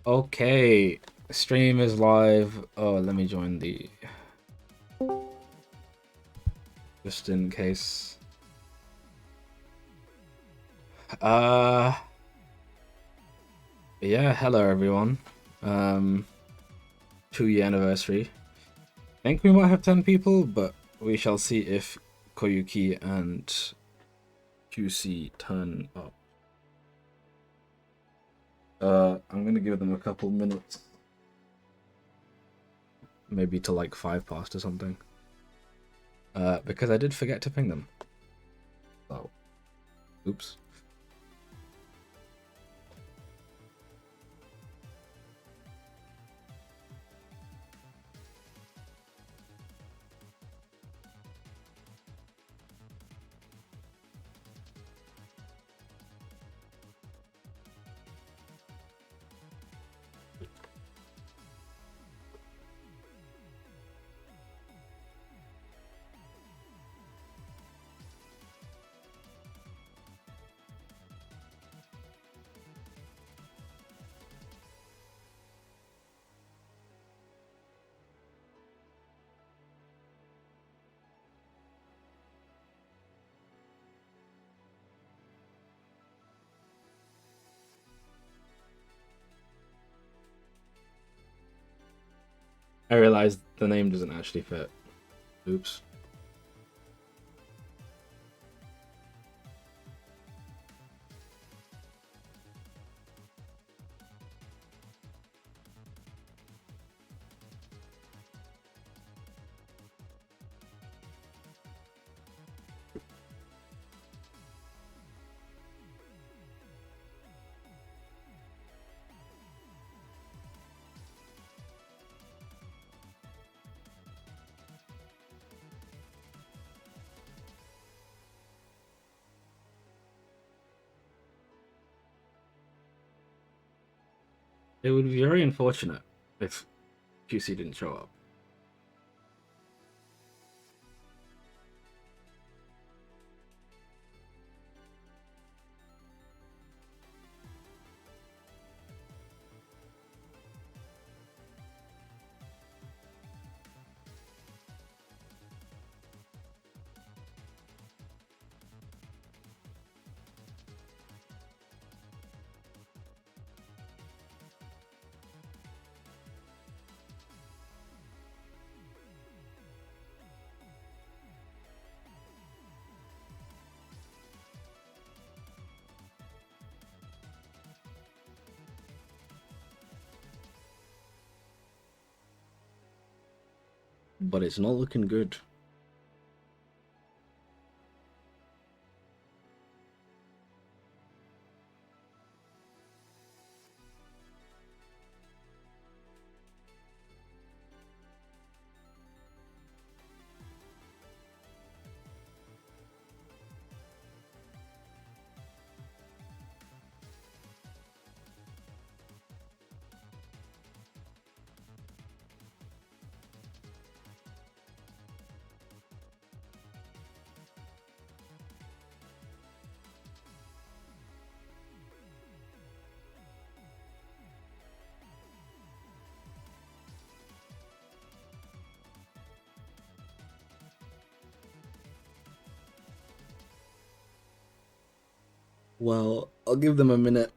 Okay, stream is live. Oh, let me join the just in case. Uh, yeah, hello everyone. Um, 2 year anniversary. I think we might have 10 people, but we shall see if Koyuki and QC turn up. I'm gonna give them a couple minutes, maybe to like 5 past or something. Because I did forget to ping them. Oh, oops. I realized the name doesn't actually fit. Oops. It would be very unfortunate if QC didn't show up. But it's not looking good. Well, I'll give them a minute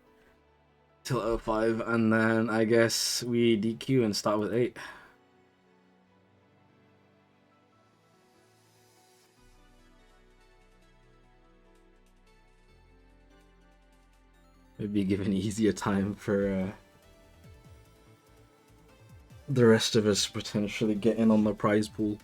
till 05, and then I guess we DQ and start with 8. Maybe give an easier time for the rest of us potentially get in on the prize pool.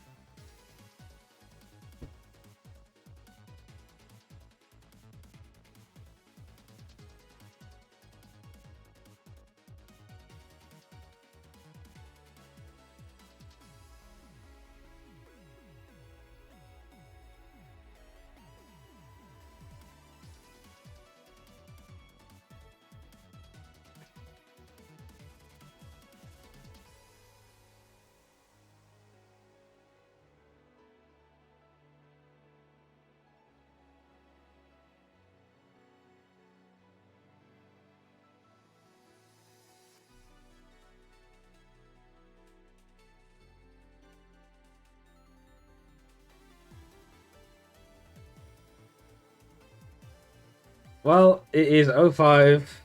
Well, it is 05.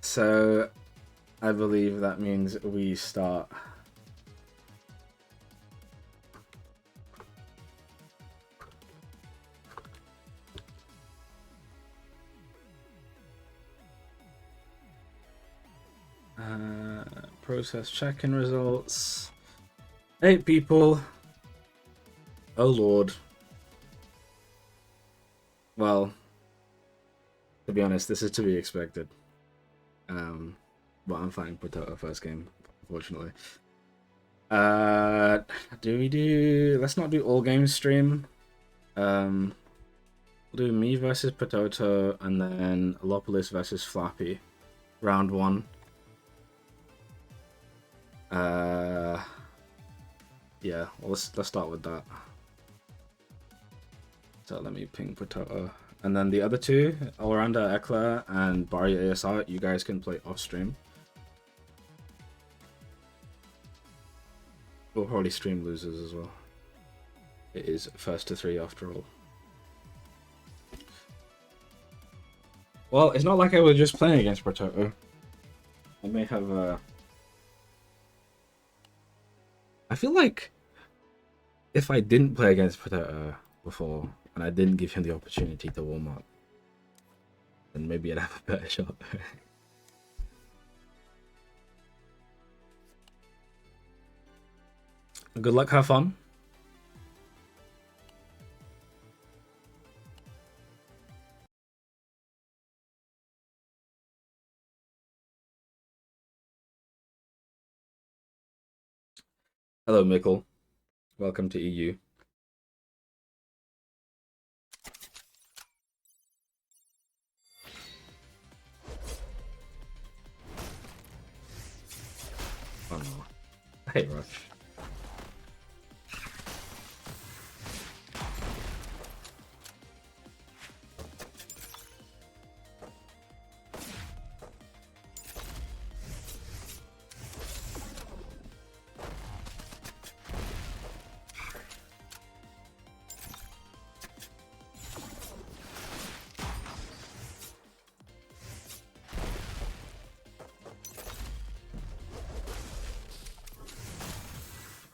So I believe that means we start. Process check-in results. 8 people. Oh lord. Well, to be honest, this is to be expected. But I'm fighting Potato first game, unfortunately. Let's not do all games stream. We'll do me versus Potato and then Lopolis versus Flappy. Round 1. Yeah, well, let's start with that. So let me ping Potato. And then the other two, Allrounder Eclair and Barry ASR, you guys can play off stream. We'll probably stream losers as well. It is first to 3 after all. Well, it's not like I was just playing against Potato. I may have I feel like if I didn't play against Potato before and I didn't give him the opportunity to warm up, then maybe I'd have a better shot. Good luck, have fun. Hello, Mikkel. Welcome to EU. Oh no. Hey, Rush.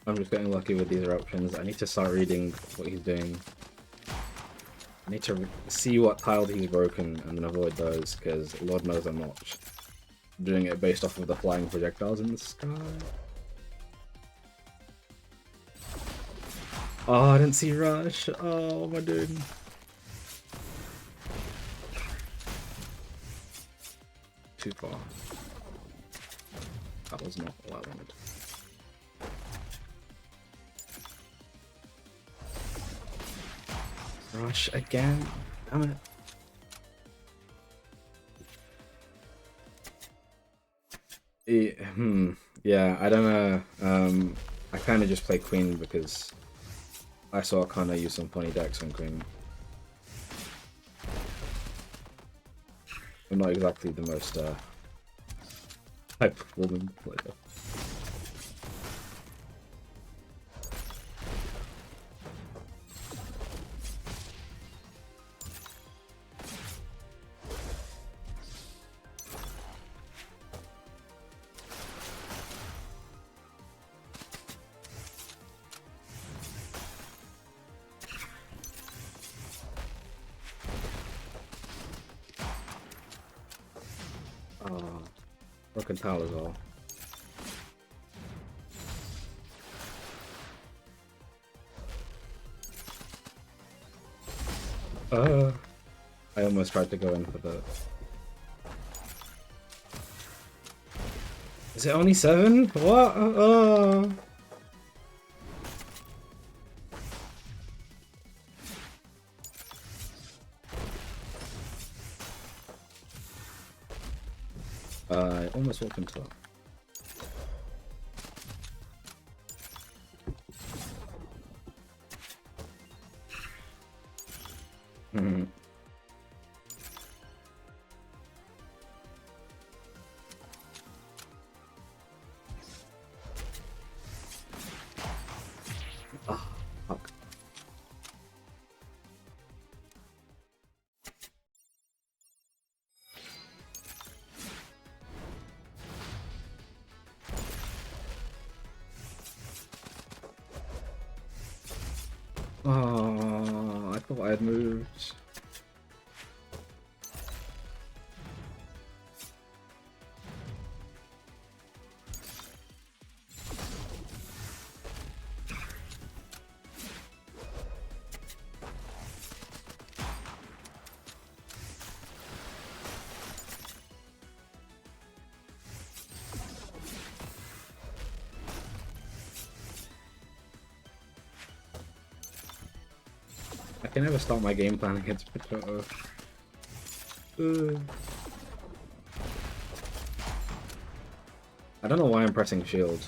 I'm just getting lucky with these eruptions. I need to start reading what he's doing. I need to see what tiled he's broken and then avoid those, because Lord knows I'm not doing it based off of the flying projectiles in the sky. Oh, I didn't see Rush. Oh, what am I doing? Too far. That was not what I wanted. Rush again. Damn it. Yeah, I don't know. I kind of just play Queen because I saw Connor use some funny decks on Queen. I'm not exactly the most high-performing player. Broken tile as well. I almost tried to go in for the... Is it only 7? What? I almost walked into that. Oh, fuck. Oh, I thought I had moved. I can never start my game plan against Potato. I don't know why I'm pressing shield.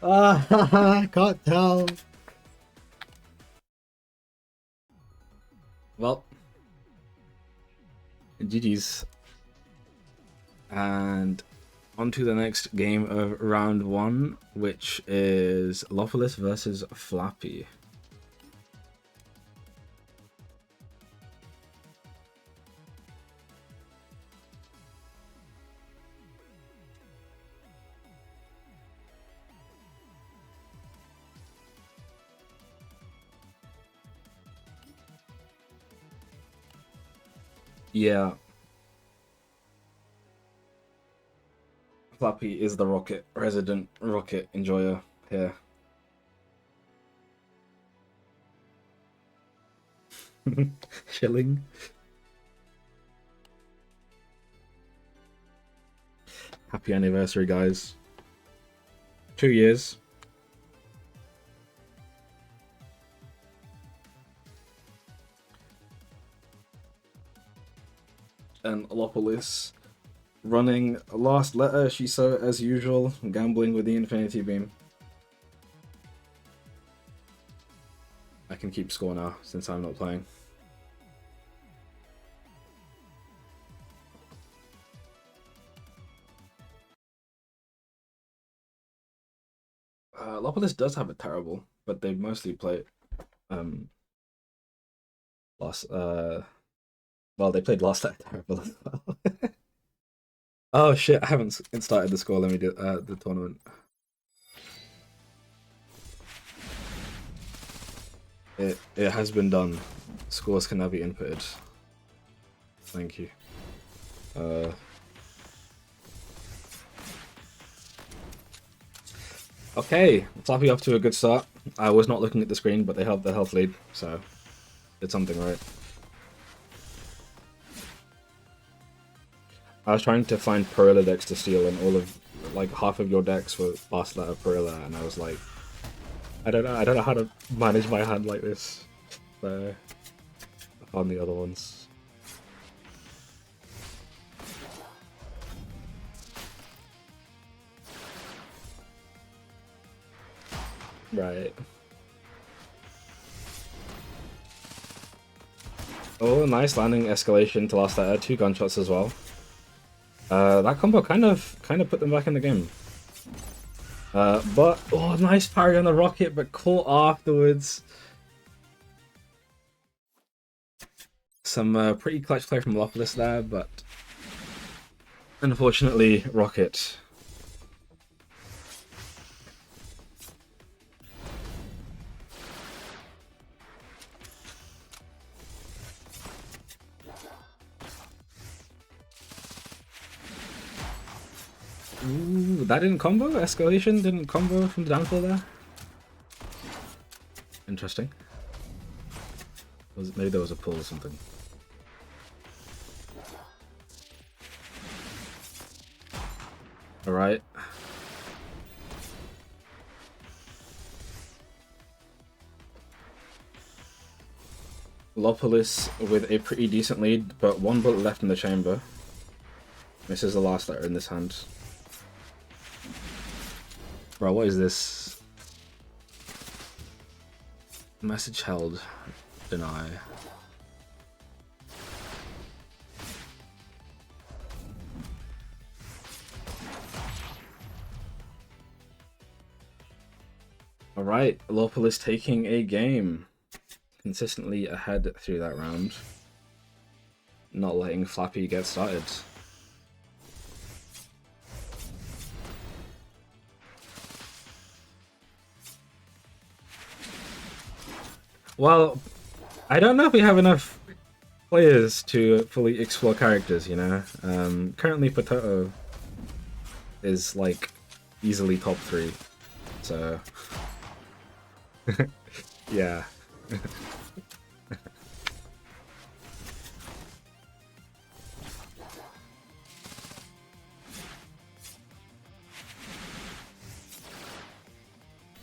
I can't tell. Well, GG's. And on to the next game of round 1, which is Lopolis versus Flappy. Yeah. Flappy is the resident rocket enjoyer here. Shilling. Happy anniversary, guys. 2 years. And Lopolis running last letter, Shiso as usual, gambling with the Infinity Beam. I can keep score now since I'm not playing. Lopolis does have a terrible, but they mostly play last well, they played last letter terrible as well. Oh shit, I haven't started the score. Let me do the tournament. It has been done. Scores can now be inputted. Thank you. Okay, Flappy off to a good start. I was not looking at the screen, but they held the health lead, so did something right. I was trying to find Perilla decks to steal, and all of half of your decks were last letter Perilla, and I was like, I don't know how to manage my hand like this. So I found the other ones. Right. Oh, nice landing escalation to last letter. 2 gunshots as well. That combo kind of put them back in the game. But oh, nice parry on the rocket, but caught afterwards. Some pretty clutch play from Lopolis there, but unfortunately, rocket. Ooh, that didn't combo? Escalation didn't combo from the downfall there? Interesting. Maybe there was a pull or something. Alright. Lopolis with a pretty decent lead, but 1 bullet left in the chamber. This is the last letter in this hand. Bro, what is this? Message held. Deny. Alright, Lopal is taking a game. Consistently ahead through that round. Not letting Flappy get started. Well, I don't know if we have enough players to fully explore characters, you know? Currently Potato is like easily top 3, so yeah.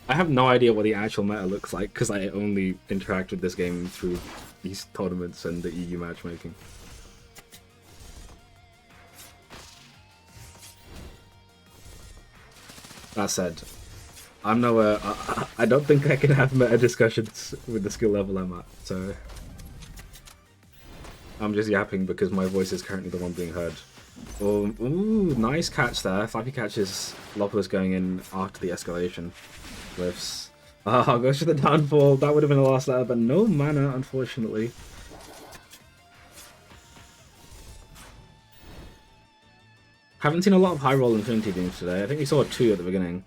I have no idea what the actual meta looks like because I only interact with this game through these tournaments and the EU matchmaking. That said, I'm nowhere. I don't think I can have meta discussions with the skill level I'm at, so I'm just yapping because my voice is currently the one being heard. Ooh, nice catch there. Flappy catches Lopalus going in after the escalation. Glyphs. Goes to the downfall. That would have been the last letter, but no mana, unfortunately. Haven't seen a lot of high roll Infinity Beams today. I think we saw 2 at the beginning.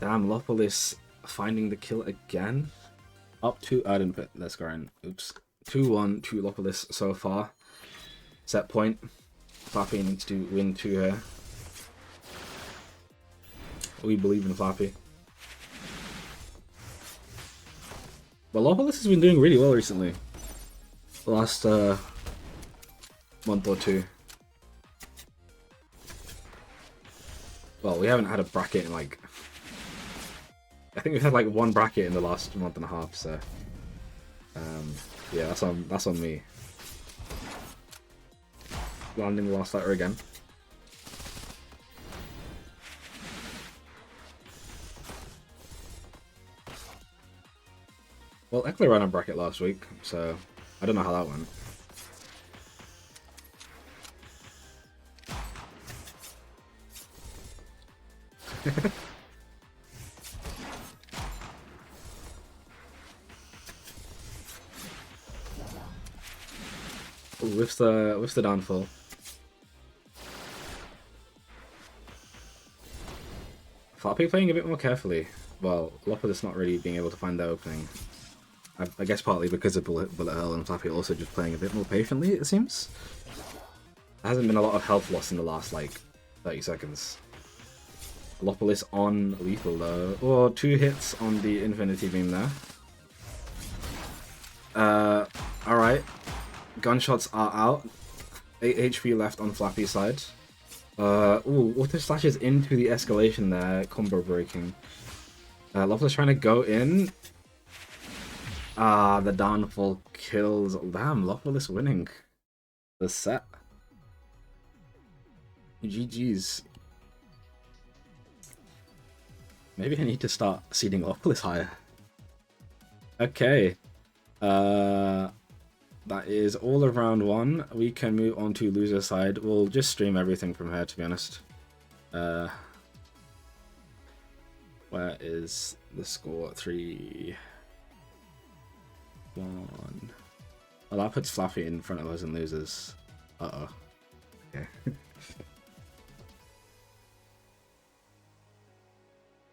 Damn, Lopolis finding the kill again. Up to Ardent Pit. Let's go in. Oops. 2-1 to Lopolis so far. Set point. Flappy needs to win 2 here. We believe in Flappy. But Lopolis has been doing really well recently. The last month or 2. Well, we haven't had a bracket in like... I think we've had like 1 bracket in the last month and a half, so... yeah, that's on me. Landing the last letter again. Well, Eckler ran a bracket last week, so I don't know how that went. Ooh, with the downfall. Flappy playing a bit more carefully. Well, Lopez not really being able to find the opening. I guess partly because of Bullet Hell, and Flappy also just playing a bit more patiently, it seems. There hasn't been a lot of health loss in the last, like, 30 seconds. Lopolis on lethal, though. Or 2 hits on the Infinity Beam there. Alright. Gunshots are out. 8 HP left on Flappy's side. Ooh, auto slashes into the escalation there. Combo breaking. Lopolis trying to go in. The downfall kills. Damn, Lopolis winning the set. GG's. Maybe I need to start seeding Lopolis higher. Okay. That is all of round 1. We can move on to loser side. We'll just stream everything from here, to be honest. Where is the score? 3-1. Well, that puts Fluffy in front of us and losers. Uh-oh. Okay.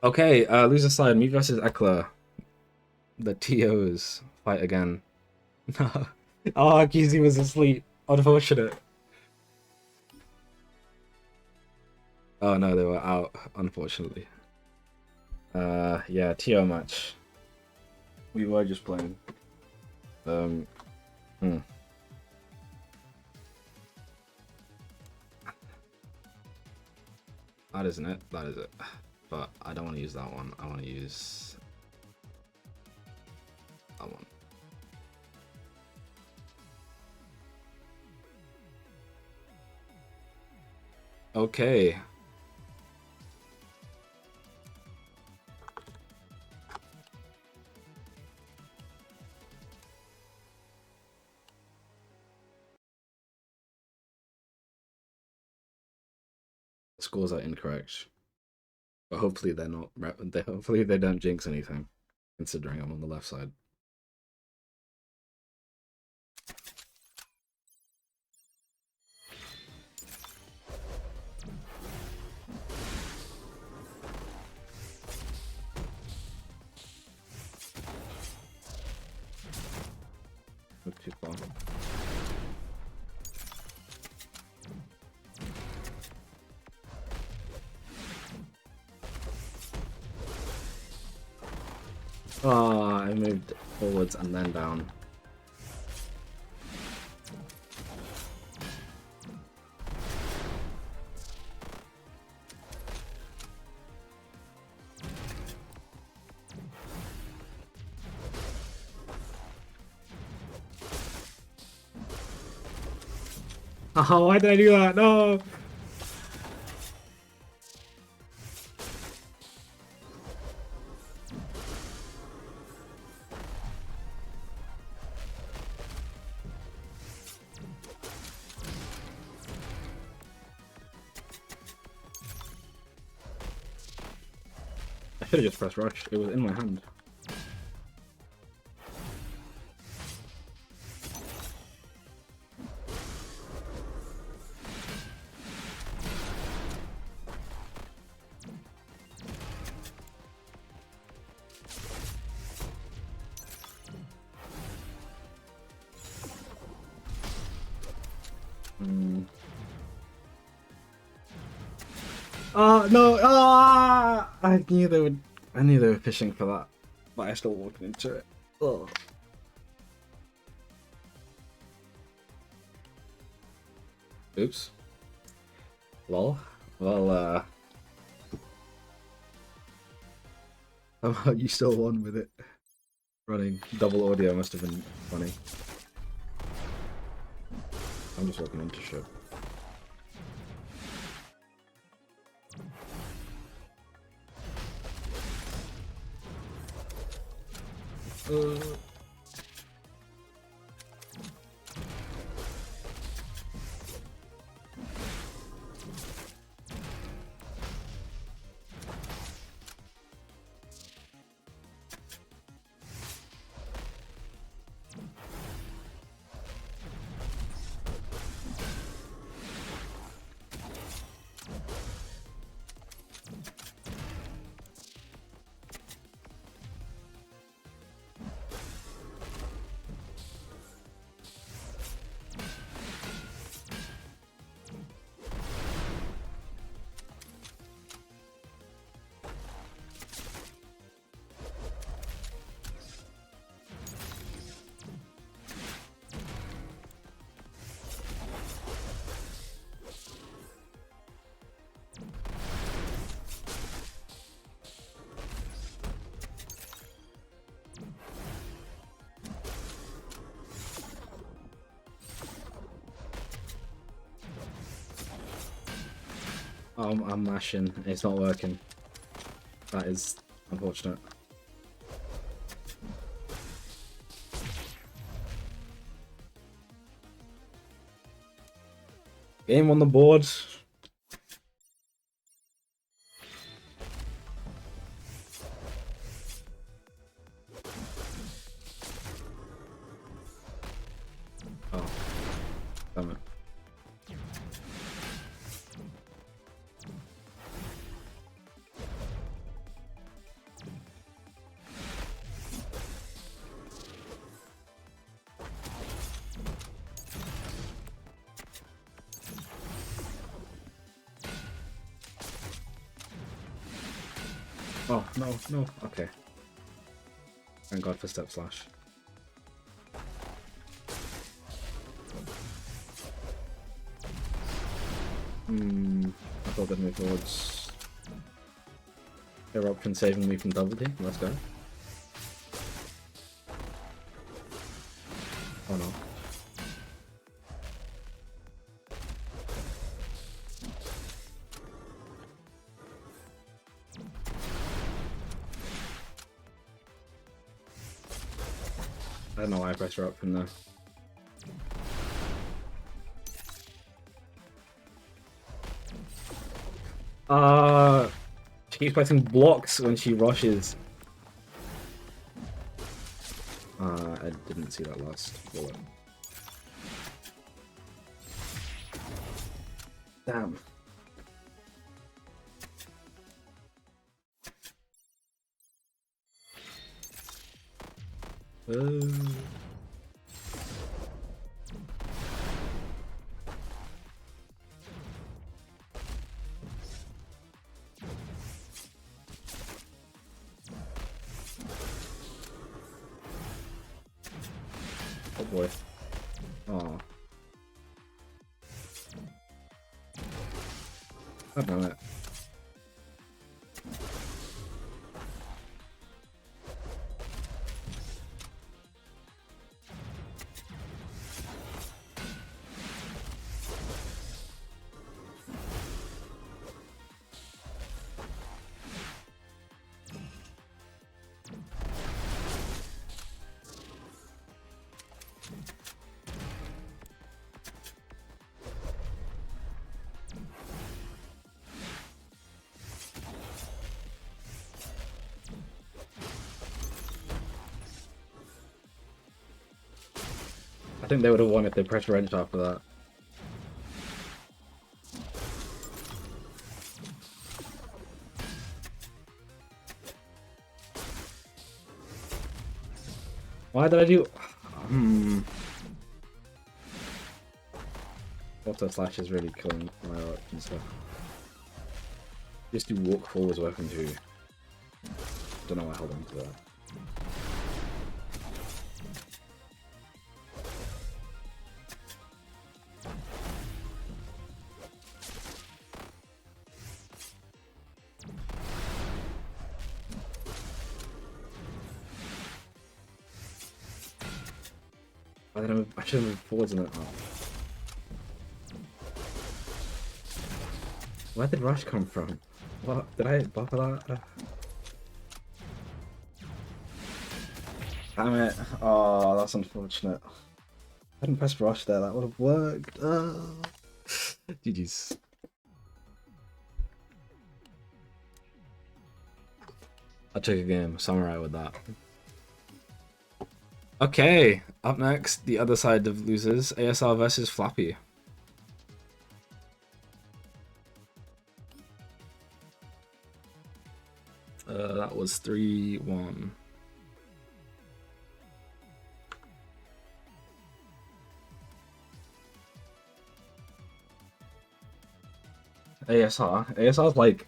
Okay, loser side, me versus Ekla. The TOs fight again. No. Oh, Kizzy was asleep. Unfortunate. Oh no, they were out, unfortunately. Yeah, TO match. We were just playing. That isn't it. That is it. but I don't want to use that one. I want to use that one. Okay. Scores are incorrect, but hopefully they're not. Hopefully they don't jinx anything, considering I'm on the left side. Not too far. Oh, I moved forwards and then down. Oh, why did I do that? No! I should have just pressed rush. It was in my hand. Oh no! Ah! I knew they would. I knew they were fishing for that, but I still walked into it. Oh. Oops. Lol. Well, somehow you still won with it. Running double audio must have been funny. I'm just walking into shit. I'm mashing. It's not working. That is unfortunate. Game on the board. Oh, damn it. Oh, no. Okay. Thank God for step slash. I thought they'd move forwards. Eruption saving me from double D. Let's go. Oh no. I don't know why I pressed Eruption there. She keeps pressing blocks when she rushes. I didn't see that last bullet. Damn. Oh boy. Oh. God damn it. I think they would have won if they pressed wrenched after that. Why did I do? Auto slash is really killing my art and stuff. Just do walk forwards weapon too. Don't know why I held on to that. I should have moved forwards in it. Oh. Where did Rush come from? What? Did I buffer that? Damn it. Oh, that's unfortunate. I hadn't pressed Rush there, that would have worked. GG's. I took a game, Samurai with that. Okay, up next, the other side of losers, ASR versus Flappy. That was 3-1. ASR's like,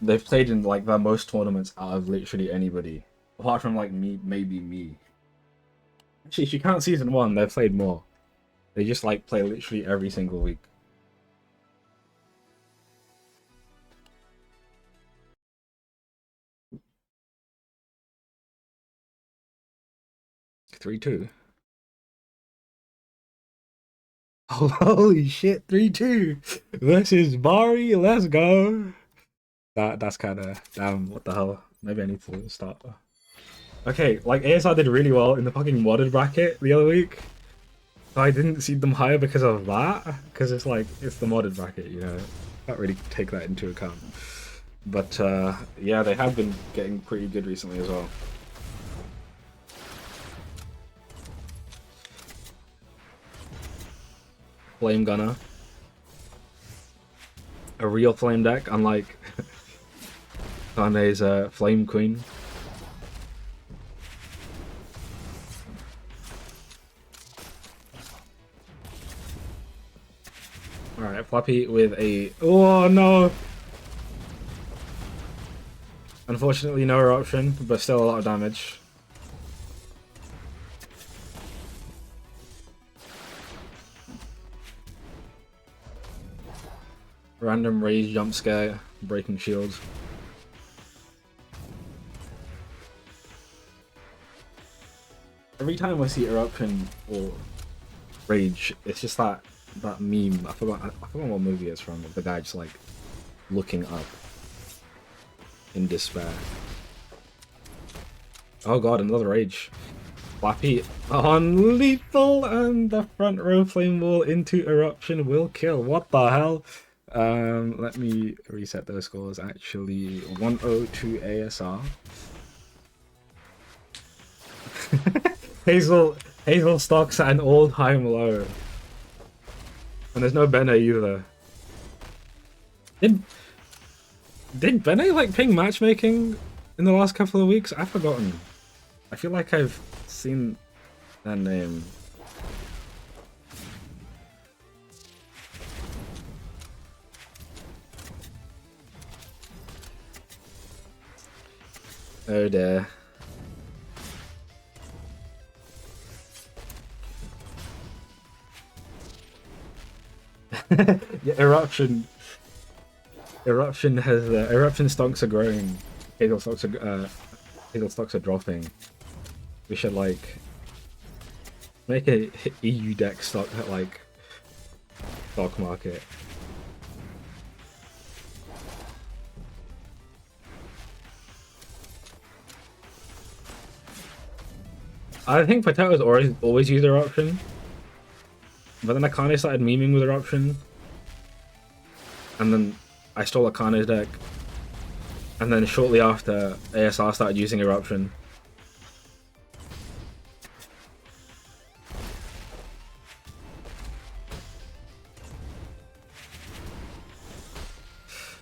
they've played in like the most tournaments out of literally anybody. Apart from like me, maybe me. Actually, if you count season 1, they've played more. They just like play literally every single week. (3-2). Holy shit, 3-2 versus Bari, let's go. That's kind of, damn, what the hell. Maybe I need to start. Okay, like ASR did really well in the fucking modded bracket the other week. So I didn't seed them higher because of that, because it's like, it's the modded bracket, you know. Can't really take that into account. But yeah, they have been getting pretty good recently as well. Flame Gunner. A real flame deck, unlike Kande's Flame Queen. Alright, Flappy with a... Oh no! Unfortunately no eruption, but still a lot of damage. Random raise jump scare, breaking shields. Every time I see Eruption or Rage, it's just that meme. I forgot what movie it's from. The guy just like looking up in despair. Oh god, another Rage. Flappy on lethal, and the front row flame wall into Eruption will kill. What the hell? Let me reset those scores. Actually, 1-0 to ASR. Hazel stocks at an all-time low. And there's no Bene either. Did Bene like ping matchmaking in the last couple of weeks? I've forgotten. I feel like I've seen that name. Oh dear. Yeah, Eruption has Eruption stocks are growing. Hazel stocks are dropping. We should like make a EU deck stock like stock market. I think Potatoes always use Eruption. But then Akane started memeing with Eruption. And then I stole Akane's deck. And then shortly after, ASR started using Eruption.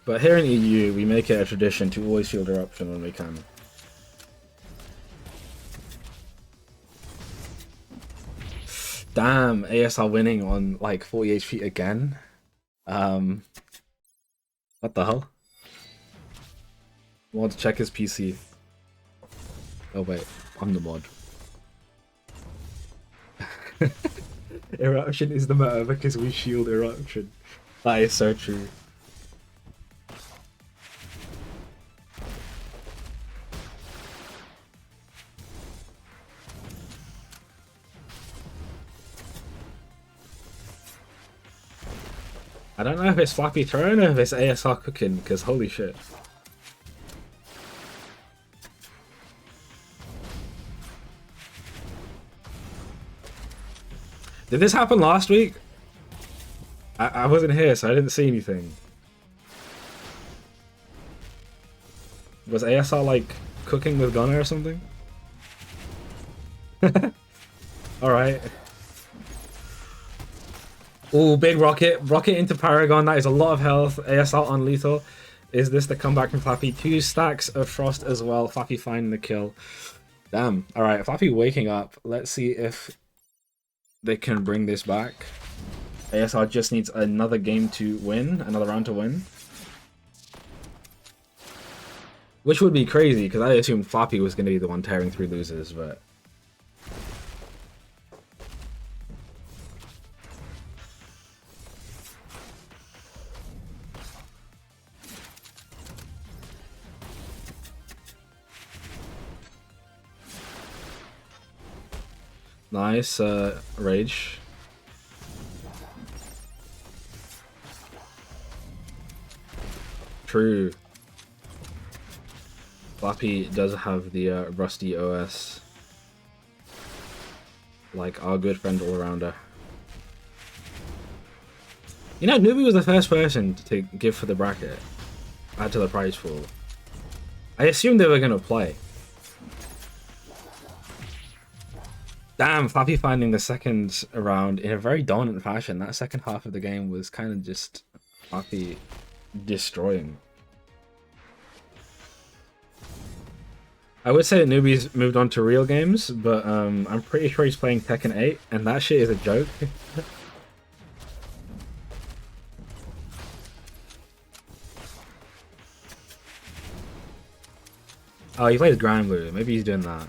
But here in EU, we make it a tradition to always field Eruption when we can. Damn, ASR winning on like 40 HP again. What the hell? I want to check his PC. Oh wait, I'm the mod. Eruption is the meta because we shield Eruption. That is so true. I don't know if it's Flappy throwing or if it's ASR cooking, because holy shit. Did this happen last week? I wasn't here, so I didn't see anything. Was ASR like cooking with Gunner or something? Alright. Ooh, big rocket. Rocket into Paragon. That is a lot of health. ASR on lethal. Is this the comeback from Flappy? 2 stacks of Frost as well. Flappy finding the kill. Damn. Alright, Flappy waking up. Let's see if they can bring this back. ASR just needs another game to win. Another round to win. Which would be crazy, because I assumed Flappy was going to be the one tearing through losers, but... Nice, Rage. True. Flappy does have the rusty OS. Like our good friend all-rounder. You know, Newbie was the first person to give for the bracket. Add to the prize pool. I assumed they were going to play. Damn, Flappy finding the second round in a very dominant fashion. That second half of the game was kind of just Flappy destroying. I would say that Newbie's moved on to real games, but I'm pretty sure he's playing Tekken 8, and that shit is a joke. Oh, he plays Grand Blue. Maybe he's doing that.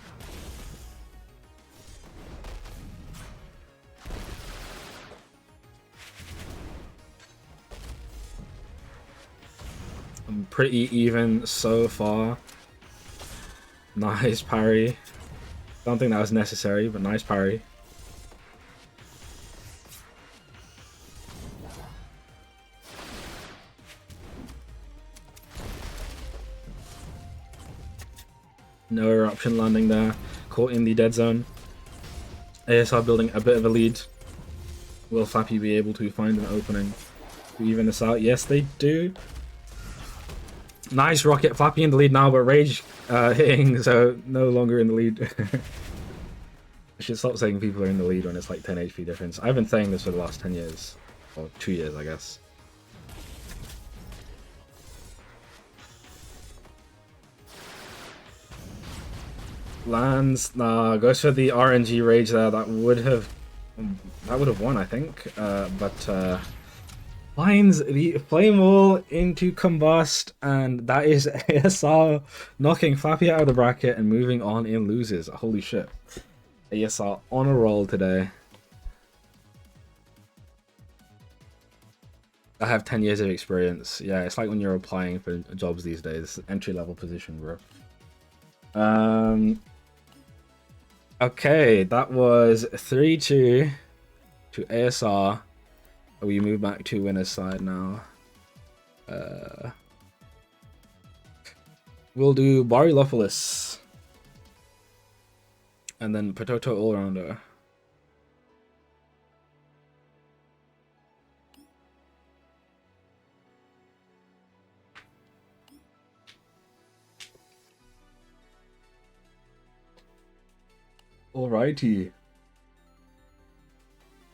I'm pretty even so far. Nice parry. Don't think that was necessary, but nice parry. No eruption landing there. Caught in the dead zone. ASR building a bit of a lead. Will Flappy be able to find an opening to even this out? Yes, they do. Nice rocket. Flappy in the lead now, but Rage hitting, so no longer in the lead. I should stop saying people are in the lead when it's like 10 HP difference. I've been saying this for the last 10 years. Or 2 years, I guess. Lands, nah, goes for the RNG Rage there. That would have won, I think. But finds the Flame Wall into Combust, and that is ASR knocking Flappy out of the bracket and moving on in losers. Holy shit. ASR on a roll today. I have 10 years of experience. Yeah, it's like when you're applying for jobs these days. Entry-level position, bro. Okay, that was 3-2 to ASR. We move back to winner's side now. We'll do Barilopolis. And then Potato Allrounder. Alrighty.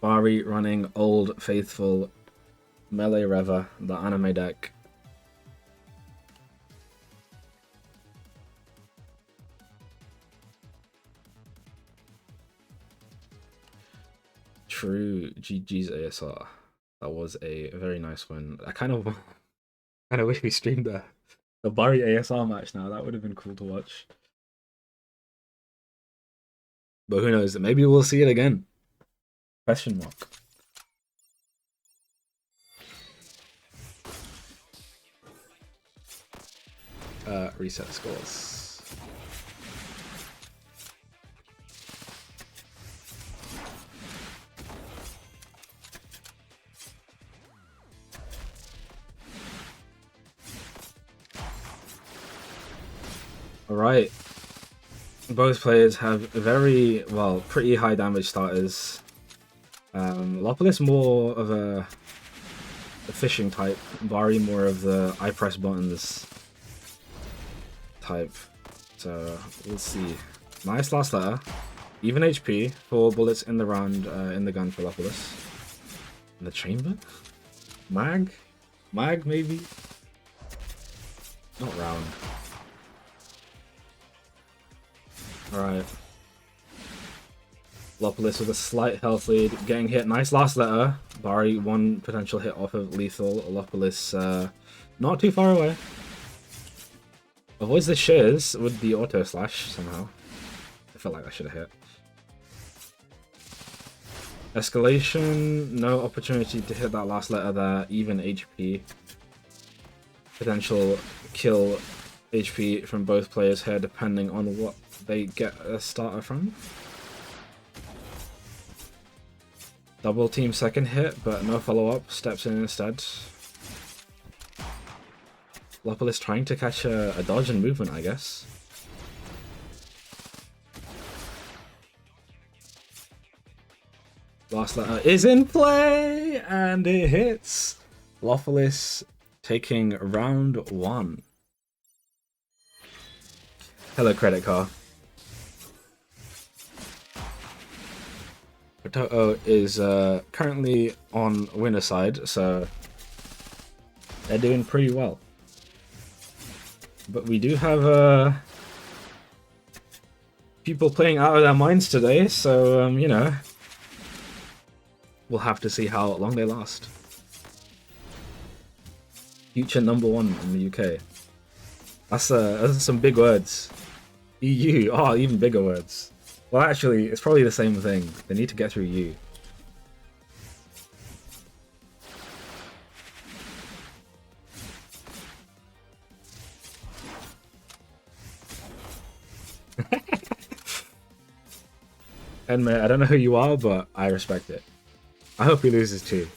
Bari running Old Faithful Melee Reva, the anime deck. True. GG's ASR. That was a very nice win. I kind of wish we streamed the Bari ASR match now. That would have been cool to watch. But who knows? Maybe we'll see it again. Question mark. Reset scores. All right. Both players have very, well, pretty high damage starters. Lopolis more of a fishing type. Bari more of the I press buttons type. So we'll see. Nice last letter. Even HP. 4 bullets in the round, in the gun for Lopolis. In the chamber? Mag? Mag maybe? Not round. Alright. Lopolis with a slight health lead, getting hit. Nice last letter. Bari, 1 potential hit off of lethal. Lopolis not too far away. Avoids the shears with the auto slash somehow. I felt like I should have hit. Escalation, no opportunity to hit that last letter there. Even HP. Potential kill HP from both players here depending on what they get a starter from. Double team second hit, but no follow-up. Steps in instead. Lopolis trying to catch a dodge and movement, I guess. Last letter is in play, and it hits. Lopolis taking round 1. Hello, credit card. Potato is currently on winner side, so they're doing pretty well. But we do have people playing out of their minds today, so you know, we'll have to see how long they last. Future #1 in the UK. That's some big words. EU, oh, even bigger words. Well, actually, it's probably the same thing. They need to get through U. And mate, I don't know who you are, but I respect it. I hope he loses too.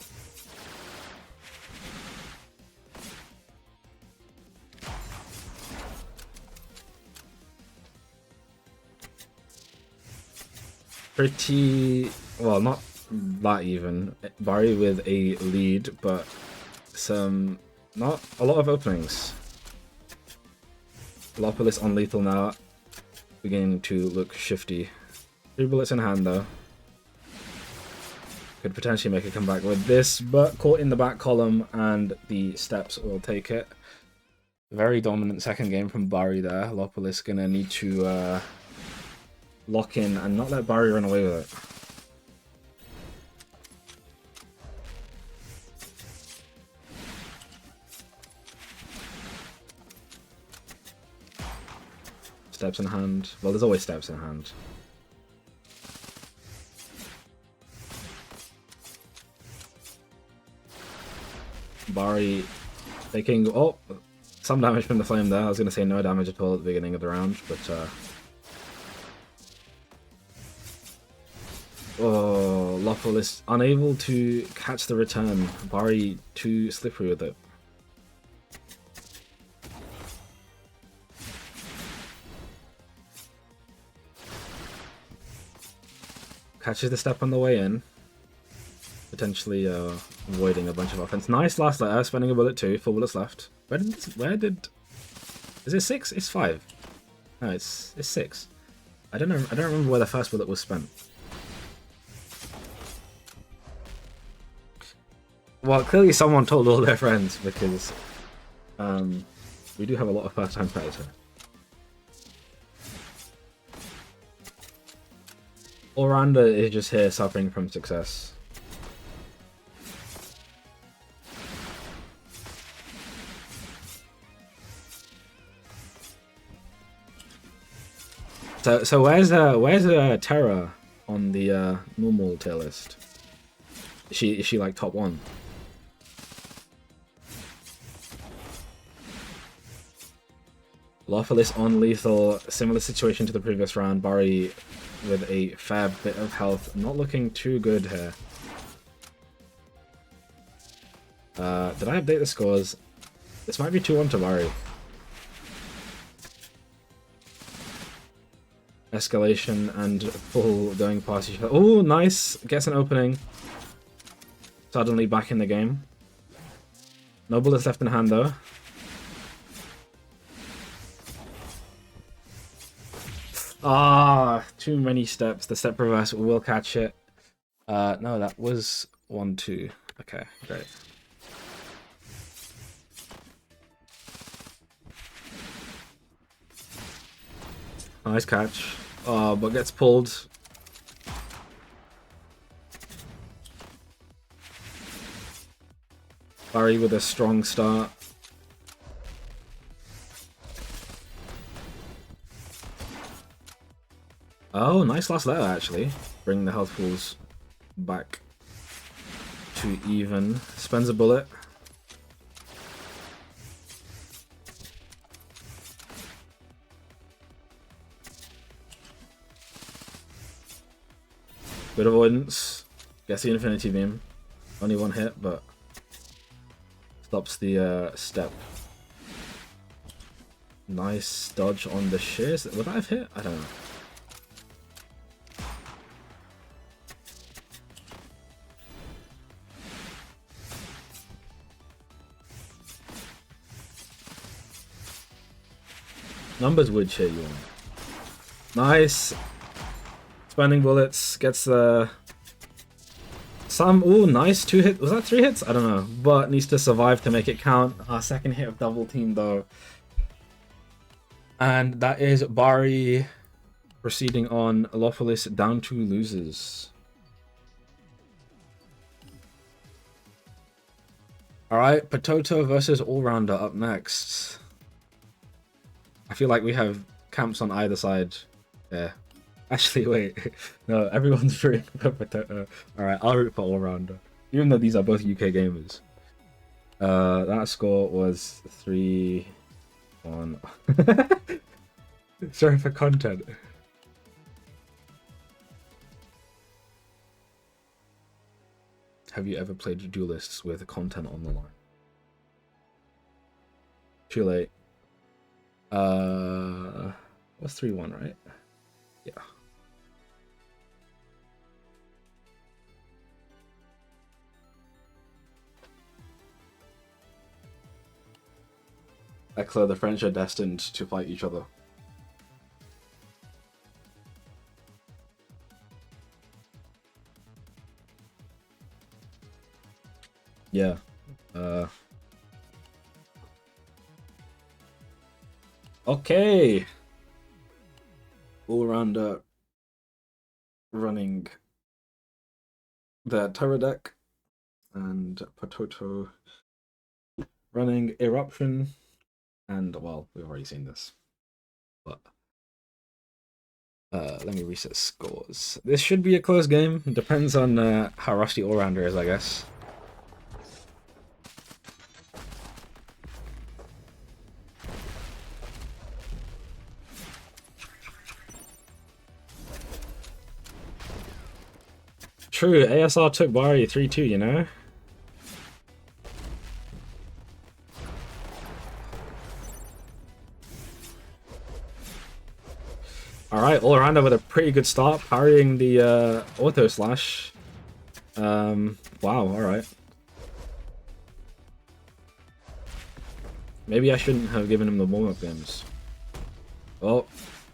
Pretty well, not that even. Barry with a lead, but some not a lot of openings. Lopolis on lethal now, beginning to look shifty. 3 bullets in hand though. Could potentially make a comeback with this, but caught in the back column and the steps will take it. Very dominant second game from Barry there. Lopolis gonna need to lock in and not let Barry run away with it. Steps in hand. Well, there's always steps in hand. Barry taking some damage from the flame there. I was going to say no damage at all at the beginning of the round, but oh, Lopolis unable to catch the return. Barry too slippery with it. Catches the step on the way in. Potentially avoiding a bunch of offense. Nice last letter, spending a bullet too. 4 bullets left. Where did... Is it 6? It's 5. No, it's 6. I don't know. I don't remember where the first bullet was spent. Well, clearly someone told all their friends because we do have a lot of first-time players here. All-rounder is just here suffering from success. So where's Terra on the normal tier list? Is she like top 1? Lopolis on lethal, similar situation to the previous round. Barry with a fair bit of health, not looking too good here. Did I update the scores? This might be 2-1 to Barry. Escalation and full going past each other. Oh, nice! Gets an opening. Suddenly back in the game. No bullets left in hand though. Ah, too many steps. The step reverse will catch it. No, that was 1-2. Okay, great. Nice catch. But gets pulled. Barry with a strong start. Oh, nice last letter actually. Bring the health pools back to even. Spends a bullet. Good avoidance. Gets the infinity beam. Only 1 hit, but stops the step. Nice dodge on the shears. Would that have hit? I don't know. Numbers would cheer you on. Nice. Spending bullets. Gets the... Ooh, nice. 2 hits. Was that 3 hits? I don't know. But needs to survive to make it count. Our second hit of double team though. And that is Barry proceeding on. Lopolis down to losers. Alright, Potato versus All-Rounder up next. I feel like we have camps on either side. Yeah. Actually, wait. No, everyone's rooting for Potato. Alright, I'll root for All-Rounder. Even though these are both UK gamers. That score was 3-1. Sorry for content. Have you ever played Duelists with content on the line? Too late. What's 3-1, right? Yeah. Eckler, the French are destined to fight each other. Yeah. Okay. All-rounder running the Terror deck, and Potato running Eruption, and well, we've already seen this, but let me reset scores. This should be a close game. It depends on how rusty All-rounder is, I guess. True, ASR took Bari 3-2, you know? Alright, all-rounder with a pretty good start, parrying the auto slash. Wow, alright. Maybe I shouldn't have given him the warm-up games. Well,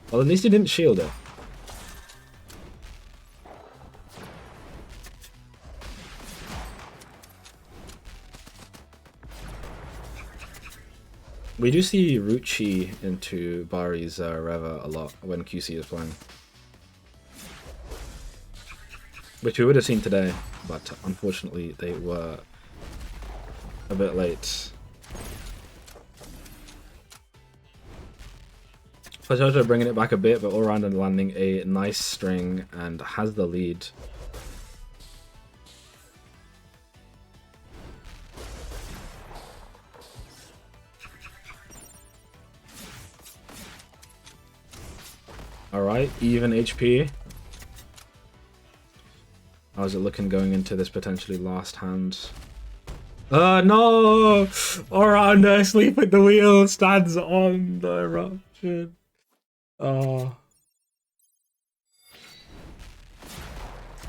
at least he didn't shield it. We do see Ruchi into Bari's Reva a lot when QC is playing. Which we would have seen today, but unfortunately they were a bit late. Potato bringing it back a bit, but all-rounder landing a nice string and has the lead. Alright, even HP. How's it looking going into this potentially last hand? No! All-rounder asleep at the wheel, stands on the eruption. Oh.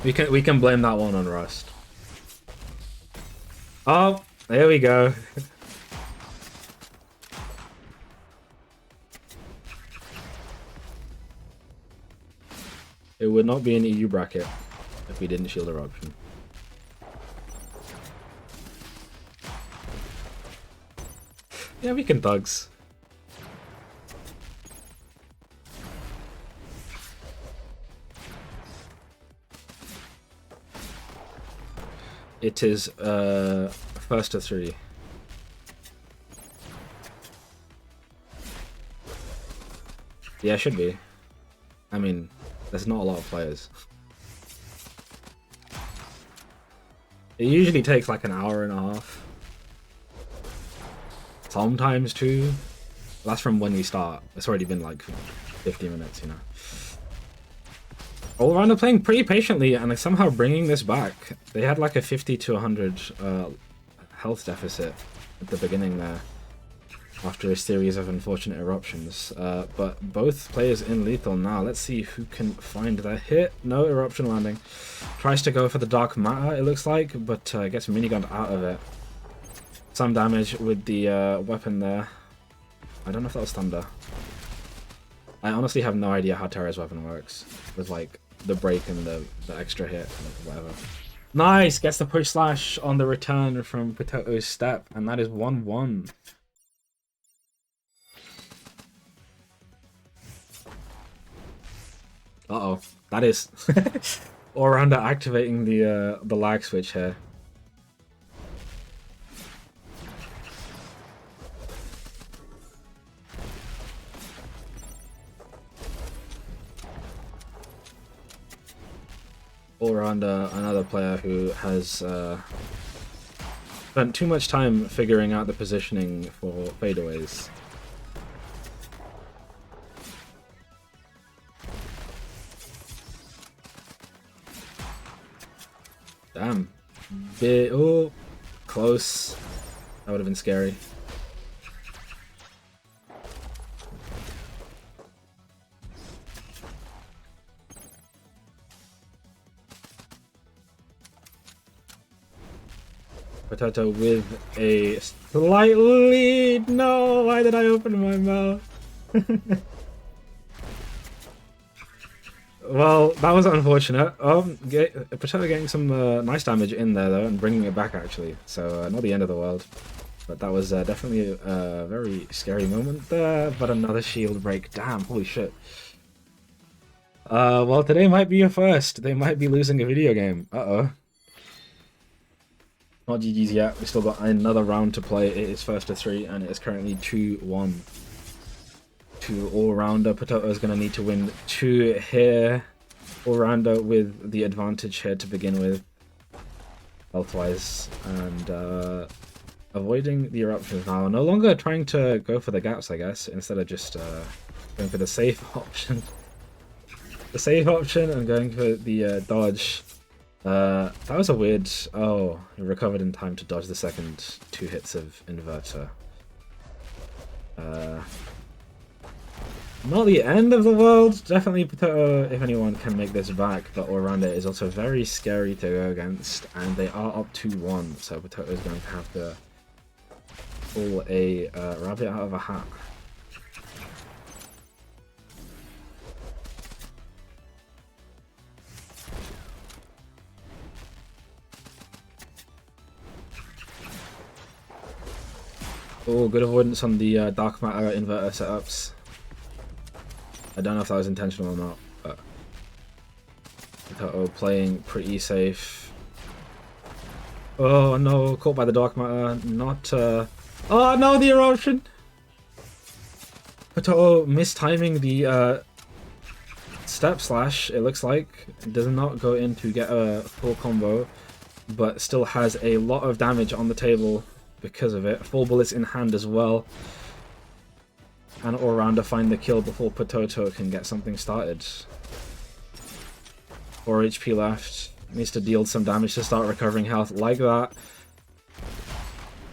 We can blame that one on Rust. Oh, there we go. It would not be an EU bracket if we didn't shield eruption. Yeah, we can thugs. It is first to 3. Yeah, it should be. I mean, there's not a lot of players. It usually takes like an hour and a half. Sometimes 2. That's from when we start. It's already been like 50 minutes, you know. All-rounder playing pretty patiently and somehow bringing this back. They had like a 50 to 100 health deficit at the beginning there, after a series of unfortunate eruptions. But both players in lethal now. Let's see who can find the hit. No eruption landing. Tries to go for the dark matter, it looks like, but gets minigunned out of it. Some damage with the weapon there. I don't know if that was thunder. I honestly have no idea how Terra's weapon works, with like the break and the extra hit and whatever. Nice! Gets the push slash on the return from Potato's step, and that is 1-1. Uh-oh, that is all-rounder activating the lag switch here. All-rounder, another player who has spent too much time figuring out the positioning for fadeaways. Damn. Oh, close. That would have been scary. Potato with a slight lead. No, why did I open my mouth? Well, that was unfortunate. Potato getting some nice damage in there though, and bringing it back actually. So not the end of the world, but that was definitely a very scary moment there. But another shield break. Damn, holy shit. Well, today might be a first. They might be losing a video game. Uh-oh. Not GG's yet. We still got another round to play. It is first to 3, and it is currently 2-1. 2 all-rounder. Potato is going to need to win 2 here. All-rounder with the advantage here to begin with, health-wise, and avoiding the eruptions now. No longer trying to go for the gaps, I guess, instead of just going for the safe option. The safe option and going for the dodge. That was a weird... Oh, he recovered in time to dodge the second 2 hits of inverter. Not the end of the world. Definitely Potato, if anyone can make this back, but all-rounder is also very scary to go against, and they are up 2-1, so Potato is going to have to pull a rabbit out of a hat. Oh, good avoidance on the Dark Matter inverter setups. I don't know if that was intentional or not, but Potato playing pretty safe. Oh no, caught by the Dark Matter. Not oh no, the eruption! Potato mistiming the step slash, it looks like. It does not go in to get a full combo, but still has a lot of damage on the table because of it. Full bullets in hand as well. And all-rounder find the kill before Potato can get something started. 4 HP left. Needs to deal some damage to start recovering health like that.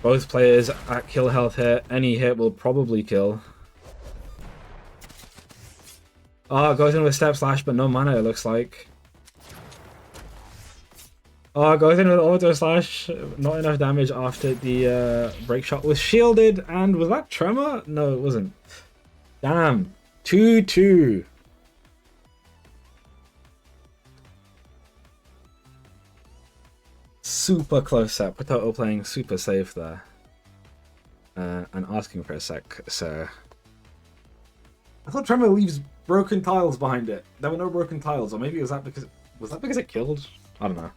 Both players at kill health here. Any hit will probably kill. Oh, goes in with step slash, but no mana it looks like. Oh, goes in with auto slash. Not enough damage after the break shot was shielded. And was that Tremor? No, it wasn't. Damn. 2-2. Super close set. Potato playing super safe there. And asking for a sec, so... I thought Tremor leaves broken tiles behind it. There were no broken tiles, or maybe was that because it killed? I don't know.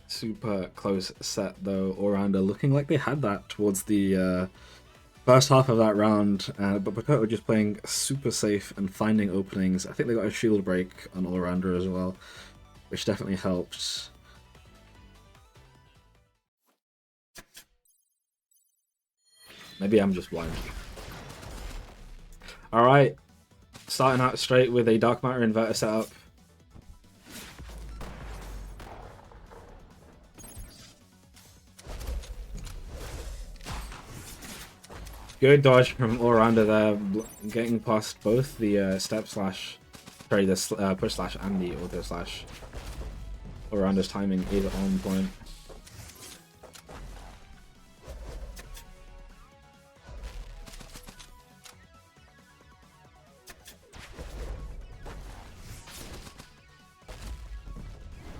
Super close set though, all-rounder looking like they had that towards the first half of that round, but Potato just playing super safe and finding openings. I think they got a shield break on all-rounder as well, which definitely helped. Maybe I'm just blind. Alright, starting out straight with a Dark Matter inverter setup. Good dodge from all-rounder there, getting past both the step slash, sorry, the push slash and the auto slash. All-rounder's timing is on point.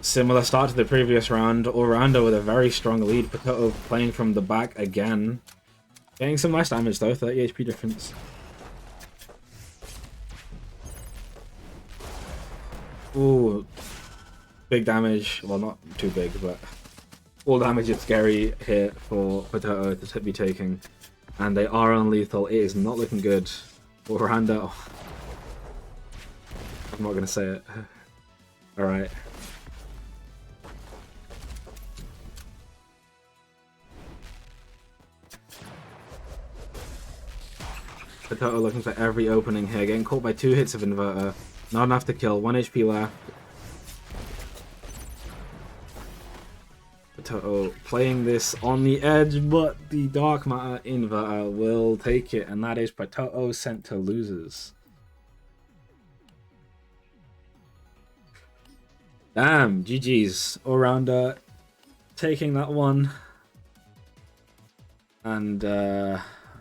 Similar start to the previous round, all-rounder with a very strong lead, Potato playing from the back again. Getting some nice damage though, 30 HP difference. Ooh, big damage. Well, not too big, but all damage is scary here for Potato to be taking. And they are on lethal. It is not looking good. All-rounder. Oh. I'm not going to say it. Alright. Potato looking for every opening here, getting caught by 2 hits of Inverter. Not enough to kill, 1 HP left. Potato playing this on the edge, but the Dark Matter Inverter will take it, and that is Potato sent to losers. Damn, GG's. All-rounder taking that one. And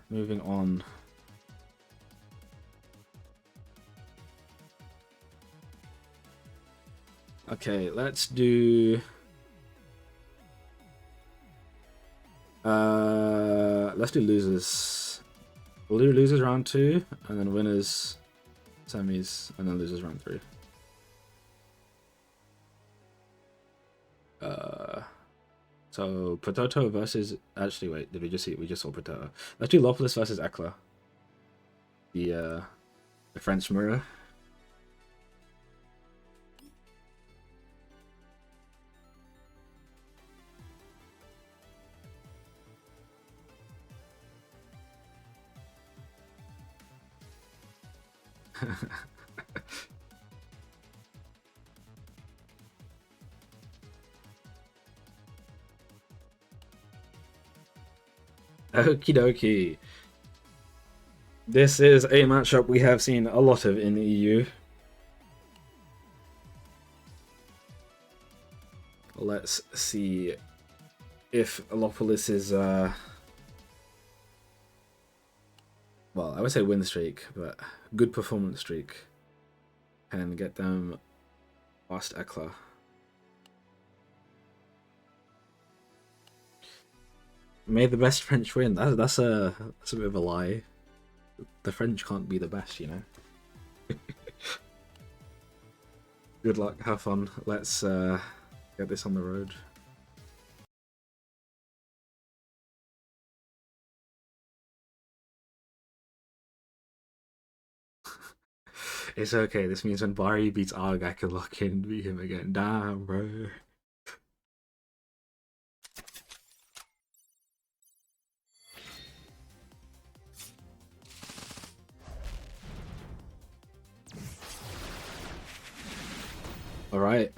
moving on. Okay, let's do losers. We'll do losers round 2, and then winners, semis, and then losers round 3. So Potato versus, actually wait, did we just see it? We just saw Potato. Let's do Lopolis versus Ekla. The French mirror. Okie dokie. This is a matchup we have seen a lot of in the EU. Let's see if Lopolis is well, I would say win streak, but good performance streak can get them past Ekla. May the best French win. That's a bit of a lie. The French can't be the best, you know. Good luck, have fun. Let's get this on the road. It's okay. This means when Bari beats Arg, I can lock in and beat him again. Damn, bro. Alright.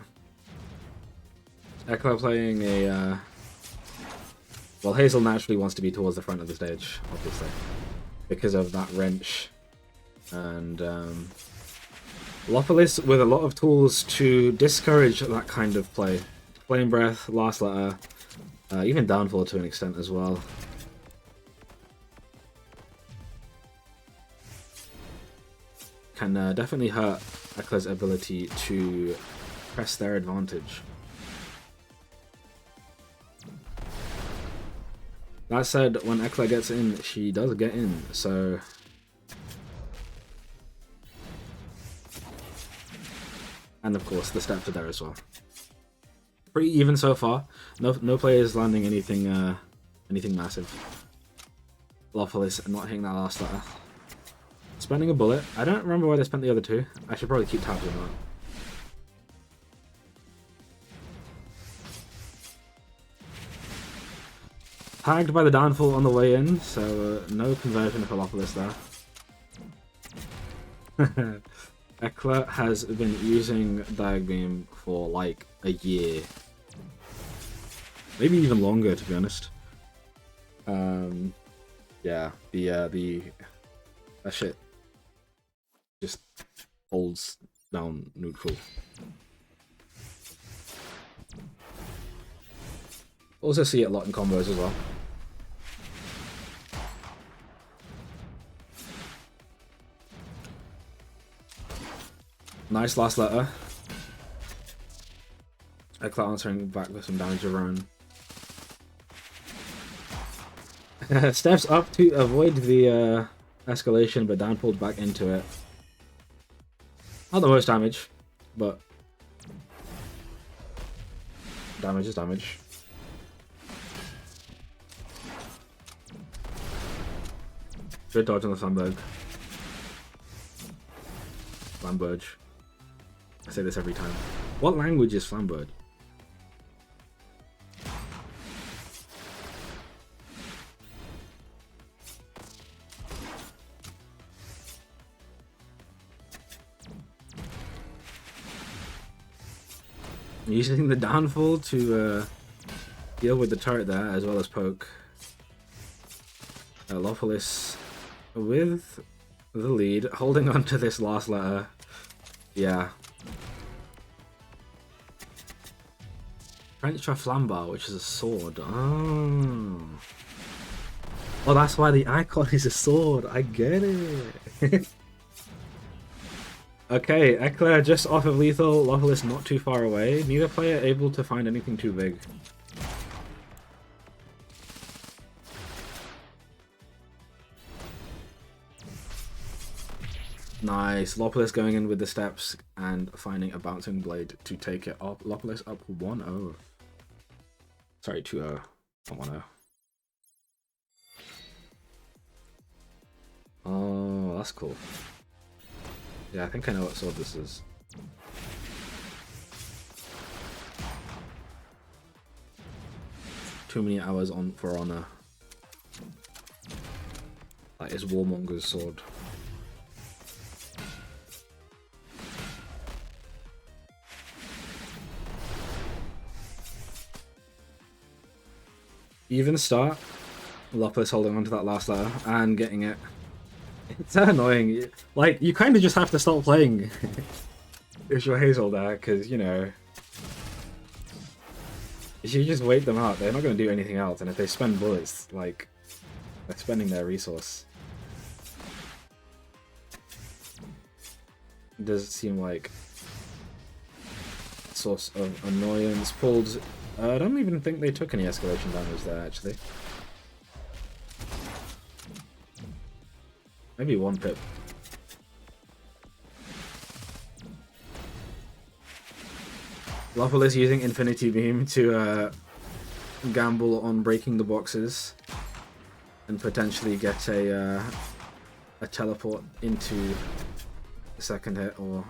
Ekla playing a, well, Hazel naturally wants to be towards the front of the stage, obviously, because of that wrench. And Lopolis with a lot of tools to discourage that kind of play. Flame Breath, Last Letter, even Downfall to an extent as well. Can definitely hurt Ekla's ability to press their advantage. That said, when Ekla gets in, she does get in, so... And of course, the steps are there as well. Pretty even so far. No players landing anything anything massive. Lopolis not hitting that last letter. Spending a bullet. I don't remember where they spent the other 2. I should probably keep tabs on that. Tagged by the Downfall on the way in, so no conversion for Lopolis there. Ekla has been using Diag Beam for like a year. Maybe even longer, to be honest. Yeah, that shit just holds down neutral. Also see it a lot in combos as well. Nice last letter. Ekla answering back with some damage of her own. Steps up to avoid the escalation, but down pulled back into it. Not the most damage, but damage is damage. Good dodge on the Flamberg. Flamberge. I say this every time. What language is Flamberge? Using the downfall to deal with the turret there, as well as poke. Lopolis with the lead, holding on to this last letter. Yeah. French Flambar, which is a sword. Oh. Oh, that's why the icon is a sword. I get it. Okay, Eclair just off of lethal, Lopolis not too far away. Neither player able to find anything too big. Nice. Lopolis going in with the steps and finding a bouncing blade to take it up. Lopolis up 1-0. Sorry, 2-0. Not 1-0. Oh, that's cool. Yeah, I think I know what sword this is. Too many hours on for honor. That is Warmonger's sword. Even start. Lopolis holding on to that last letter and getting it. It's annoying. Like, you kind of just have to stop playing if you're Hazel there, because, you know, if you just wait them out, they're not going to do anything else, and if they spend bullets, like, they're spending their resource. It does seem like a source of annoyance. Pulled. I don't even think they took any escalation damage there, actually. Maybe 1 pip. Lopolis using Infinity Beam to gamble on breaking the boxes and potentially get a teleport into the second hit or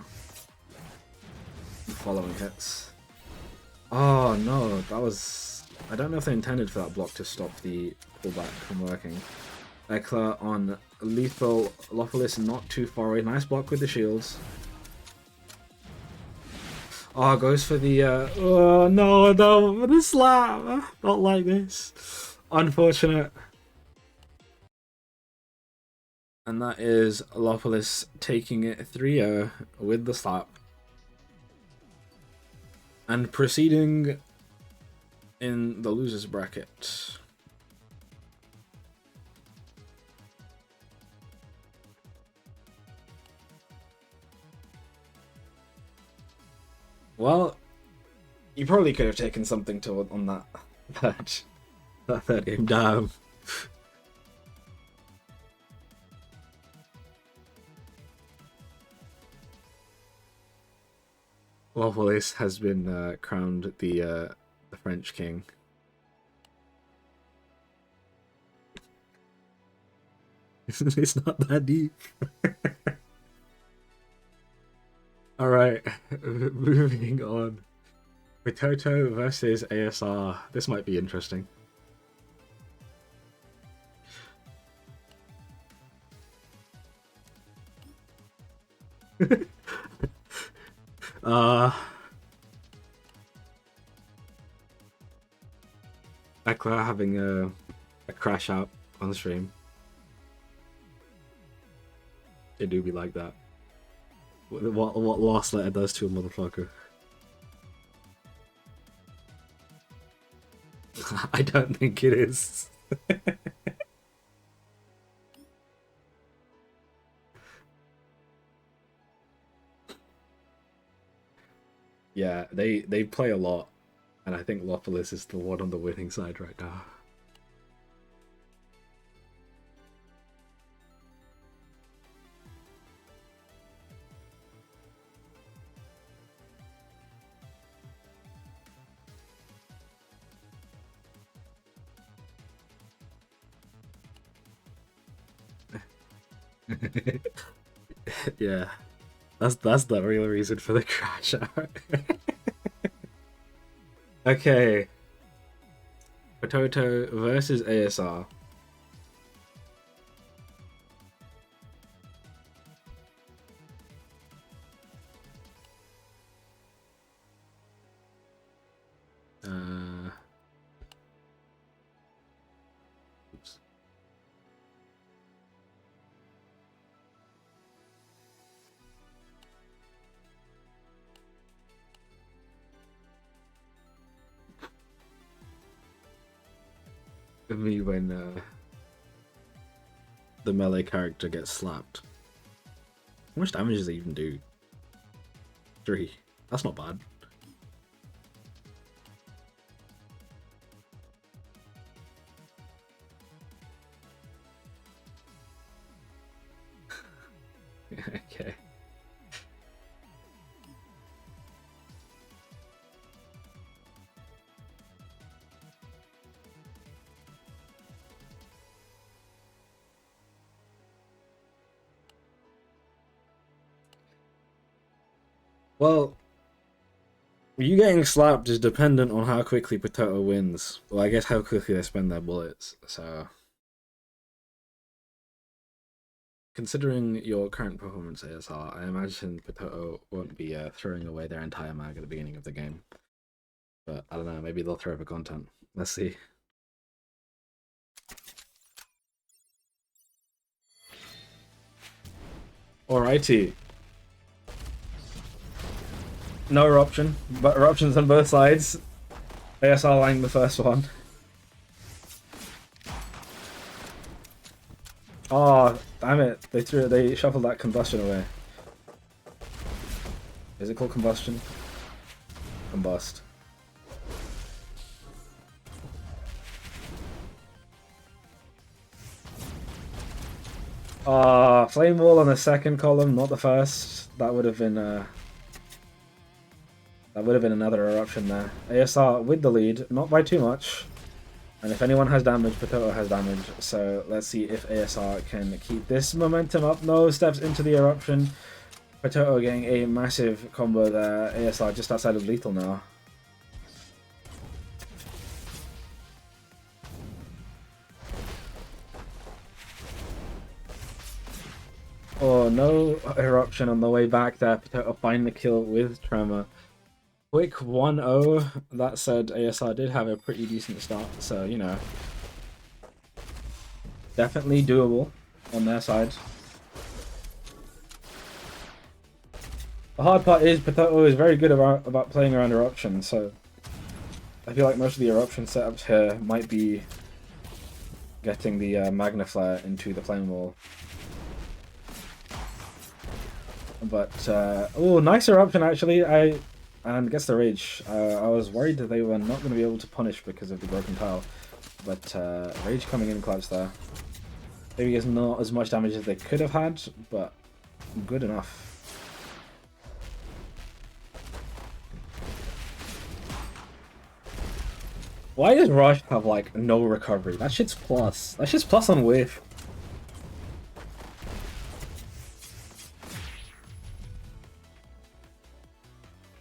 the following hits. Oh no, that was... I don't know if they intended for that block to stop the pullback from working. Eclair on lethal, Lopolis not too far away. Nice block with the shields. Oh, goes for the... oh no, no, the slap! Not like this. Unfortunate. And that is Lopolis taking it 3-0 with the slap. And proceeding in the losers bracket. Well, you probably could have taken something to on that third game. Damn. Lopolis has been crowned the French king. It's not that deep. Alright, moving on. Potato versus ASR. This might be interesting. Eclair having a crash out on the stream. It do be like that. What last letter does to a motherfucker. I don't think it is. Yeah, they play a lot, and I think Lopolis is the one on the winning side right now. Yeah, that's the real reason for the crash out. Okay, Potato versus ASR. Me when the melee character gets slapped. How much damage does it even do? 3. That's not bad. Okay. Well, you getting slapped is dependent on how quickly Potato wins. Well, I guess how quickly they spend their bullets, so... Considering your current performance ASR, I imagine Potato won't be throwing away their entire mag at the beginning of the game. But I don't know, maybe they'll throw for content. Let's see. Alrighty. No eruption, but eruptions on both sides. ASR lying the first one. Oh, damn it. They shuffled that combustion away. Is it called combustion? Combust. Ah, flame wall on the second column, not the first. That would have been another eruption there. ASR with the lead, not by too much. And if anyone has damage, Potato has damage. So let's see if ASR can keep this momentum up. No, steps into the eruption. Potato getting a massive combo there. ASR just outside of lethal now. Oh, no eruption on the way back there. Potato find the kill with Tremor. Quick 1-0. That said, ASR did have a pretty decent start, so, you know. Definitely doable on their side. The hard part is Potato is very good about playing around eruption, so I feel like most of the eruption setups here might be getting the Magna Flare into the flame wall. But, oh, nice eruption actually. And gets the rage. I was worried that they were not going to be able to punish because of the broken tile. But rage coming in clutch there. Maybe it's not as much damage as they could have had, but good enough. Why does Rush have like no recovery? That shit's plus. That shit's plus on whiff.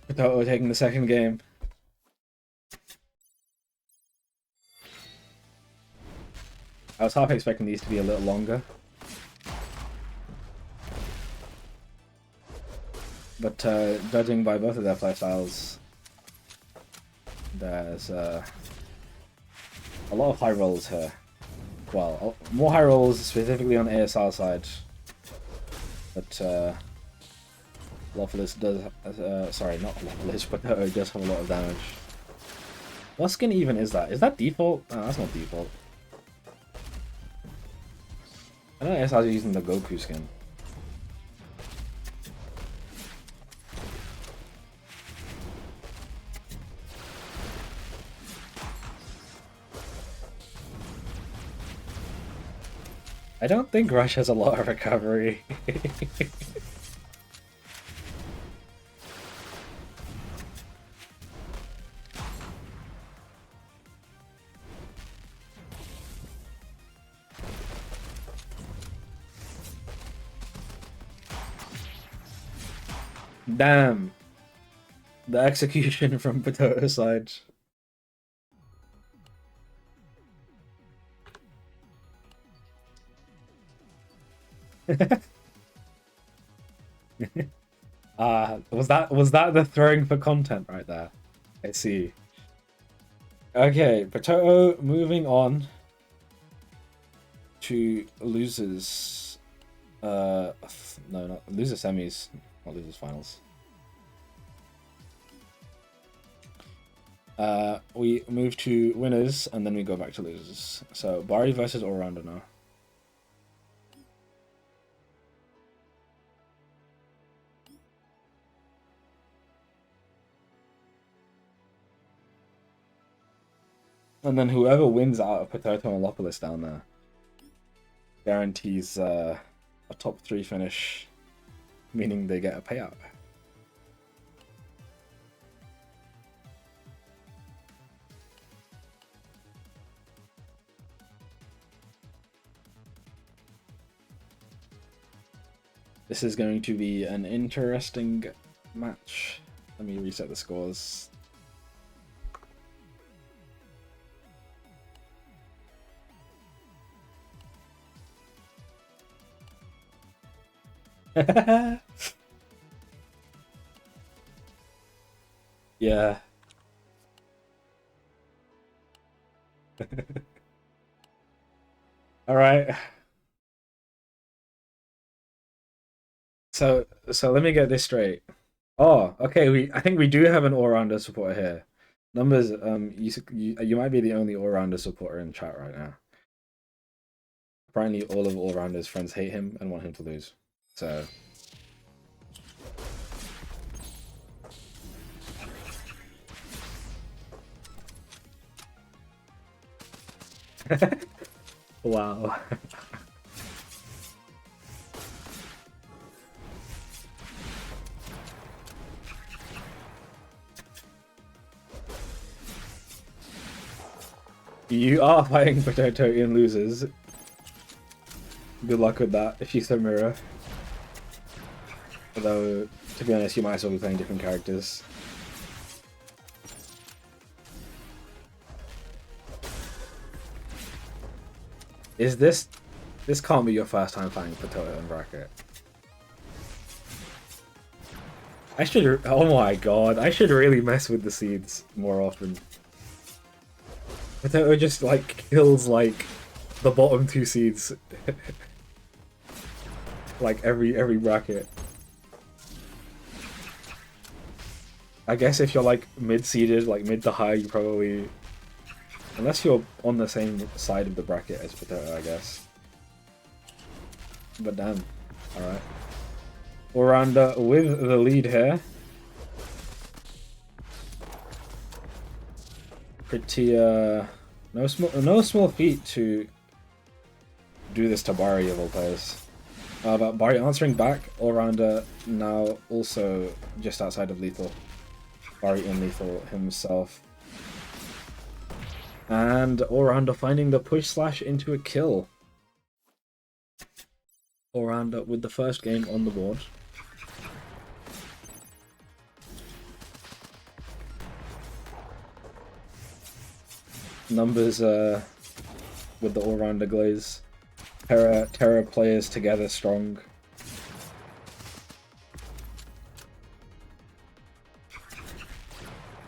Potato taking the second game. I was half expecting these to be a little longer. But judging by both of their playstyles, there's a lot of high rolls here. Well, more high rolls specifically on ASR side. But Lawfulist does, sorry, not Lawfulist, but does have a lot of damage. What skin even is that? Is that default? Oh, that's not default. I know ASR's using the Goku skin. I don't think Rush has a lot of recovery. Damn. The execution from Potato side. Was that the throwing for content right there? I see. Okay, Potato moving on to losers. No, not loser semis, not losers finals. We move to winners and then we go back to losers. So Bari versus all-rounder now. And then whoever wins out of Potato and Lopolis down there guarantees a top 3 finish, meaning they get a payout. This is going to be an interesting match. Let me reset the scores. Yeah. All right. So let me get this straight. Oh, okay. I think we do have an all-rounder supporter here. Numbers. You might be the only all-rounder supporter in chat right now. Apparently, all of all-rounder's friends hate him and want him to lose. So. Wow. You are fighting Potato in losers. Good luck with that if you throw mirror. Although, to be honest, you might as well be playing different characters. This can't be your first time playing Potato in bracket. Oh my god, I should really mess with the seeds more often. Potato just like kills like the bottom 2 seeds. Like every bracket. I guess if you're like mid-seeded, like mid to high, you probably... Unless you're on the same side of the bracket as Potato, I guess. But damn. Alright. All-rounder with the lead here. Pretty, no small feat to do this to Bari of all players. But Bari answering back, all-rounder now also just outside of lethal. Bari in lethal himself. And all-rounder finding the push slash into a kill. All-rounder with the first game on the board. Numbers with the all-rounder glaze. Terra players together strong.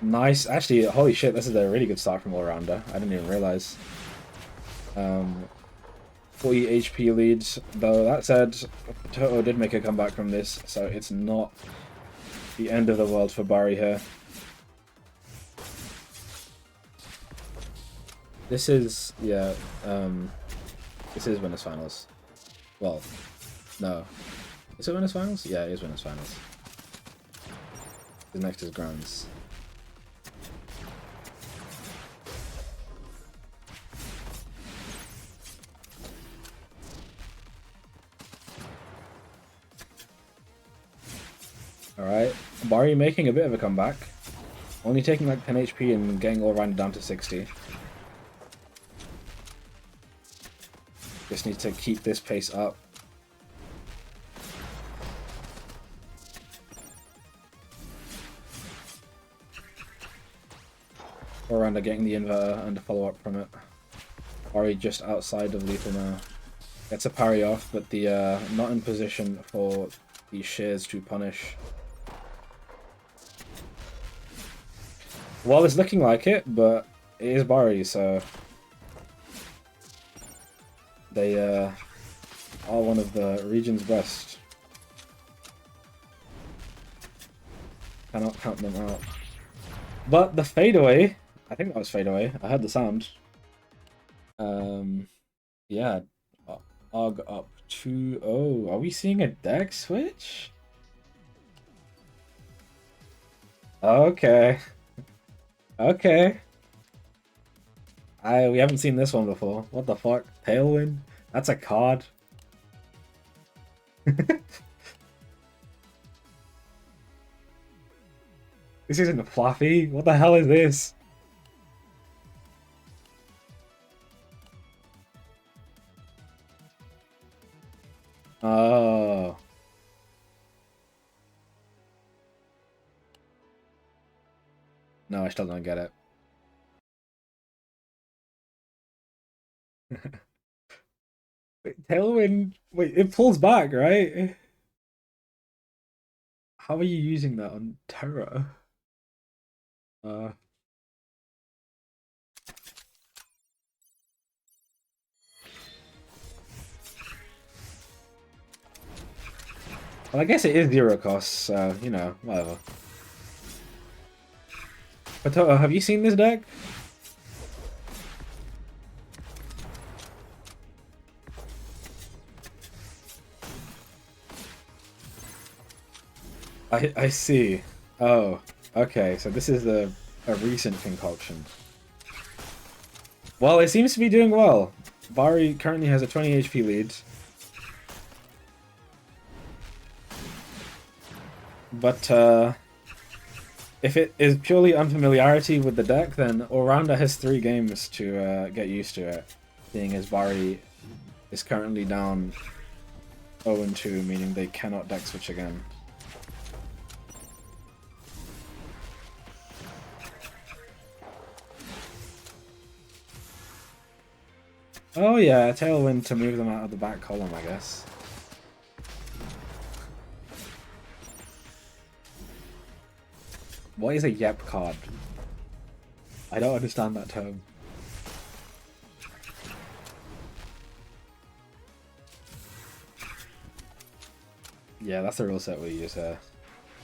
Nice. Actually, holy shit, this is a really good start from all-rounder. I didn't even realize. 40 HP leads, though that said, Toto did make a comeback from this, so it's not the end of the world for Bari here. This is, yeah, this is winners finals. Well, no. Is it winners finals? Yeah, it is winners finals. The next is grands. Alright, Bari making a bit of a comeback. Only taking like 10 HP and getting all rounded down to 60. Just need to keep this pace up. All rounder getting the inverter and a follow up from it. Bari just outside of lethal now. Gets a parry off, but the not in position for the shears to punish. Well, it's looking like it, but it is Bari, so they are one of the region's best. Cannot count them out. But the fadeaway, I think that was fadeaway. I heard the sound. Yeah, Og up 2-0. Are we seeing a deck switch? Okay. Okay. We haven't seen this one before. What the fuck? Tailwind? That's a card. This isn't fluffy. What the hell is this? Oh. No, I still don't get it. Wait, Tailwind. Wait, it pulls back, right? How are you using that on Terra? Uh, well, I guess it is zero cost, so, you know, whatever. But have you seen this deck? I see. Oh, okay. So this is a recent concoction. Well, it seems to be doing well. Bari currently has a 20 HP lead. But if it is purely unfamiliarity with the deck, then Oranda has 3 games to get used to it. Seeing as Bari is currently down 0-2, meaning they cannot deck switch again. Oh yeah, Tailwind to move them out of the back column, I guess. What is a Yep card? I don't understand that term. Yeah, that's the real set we use here.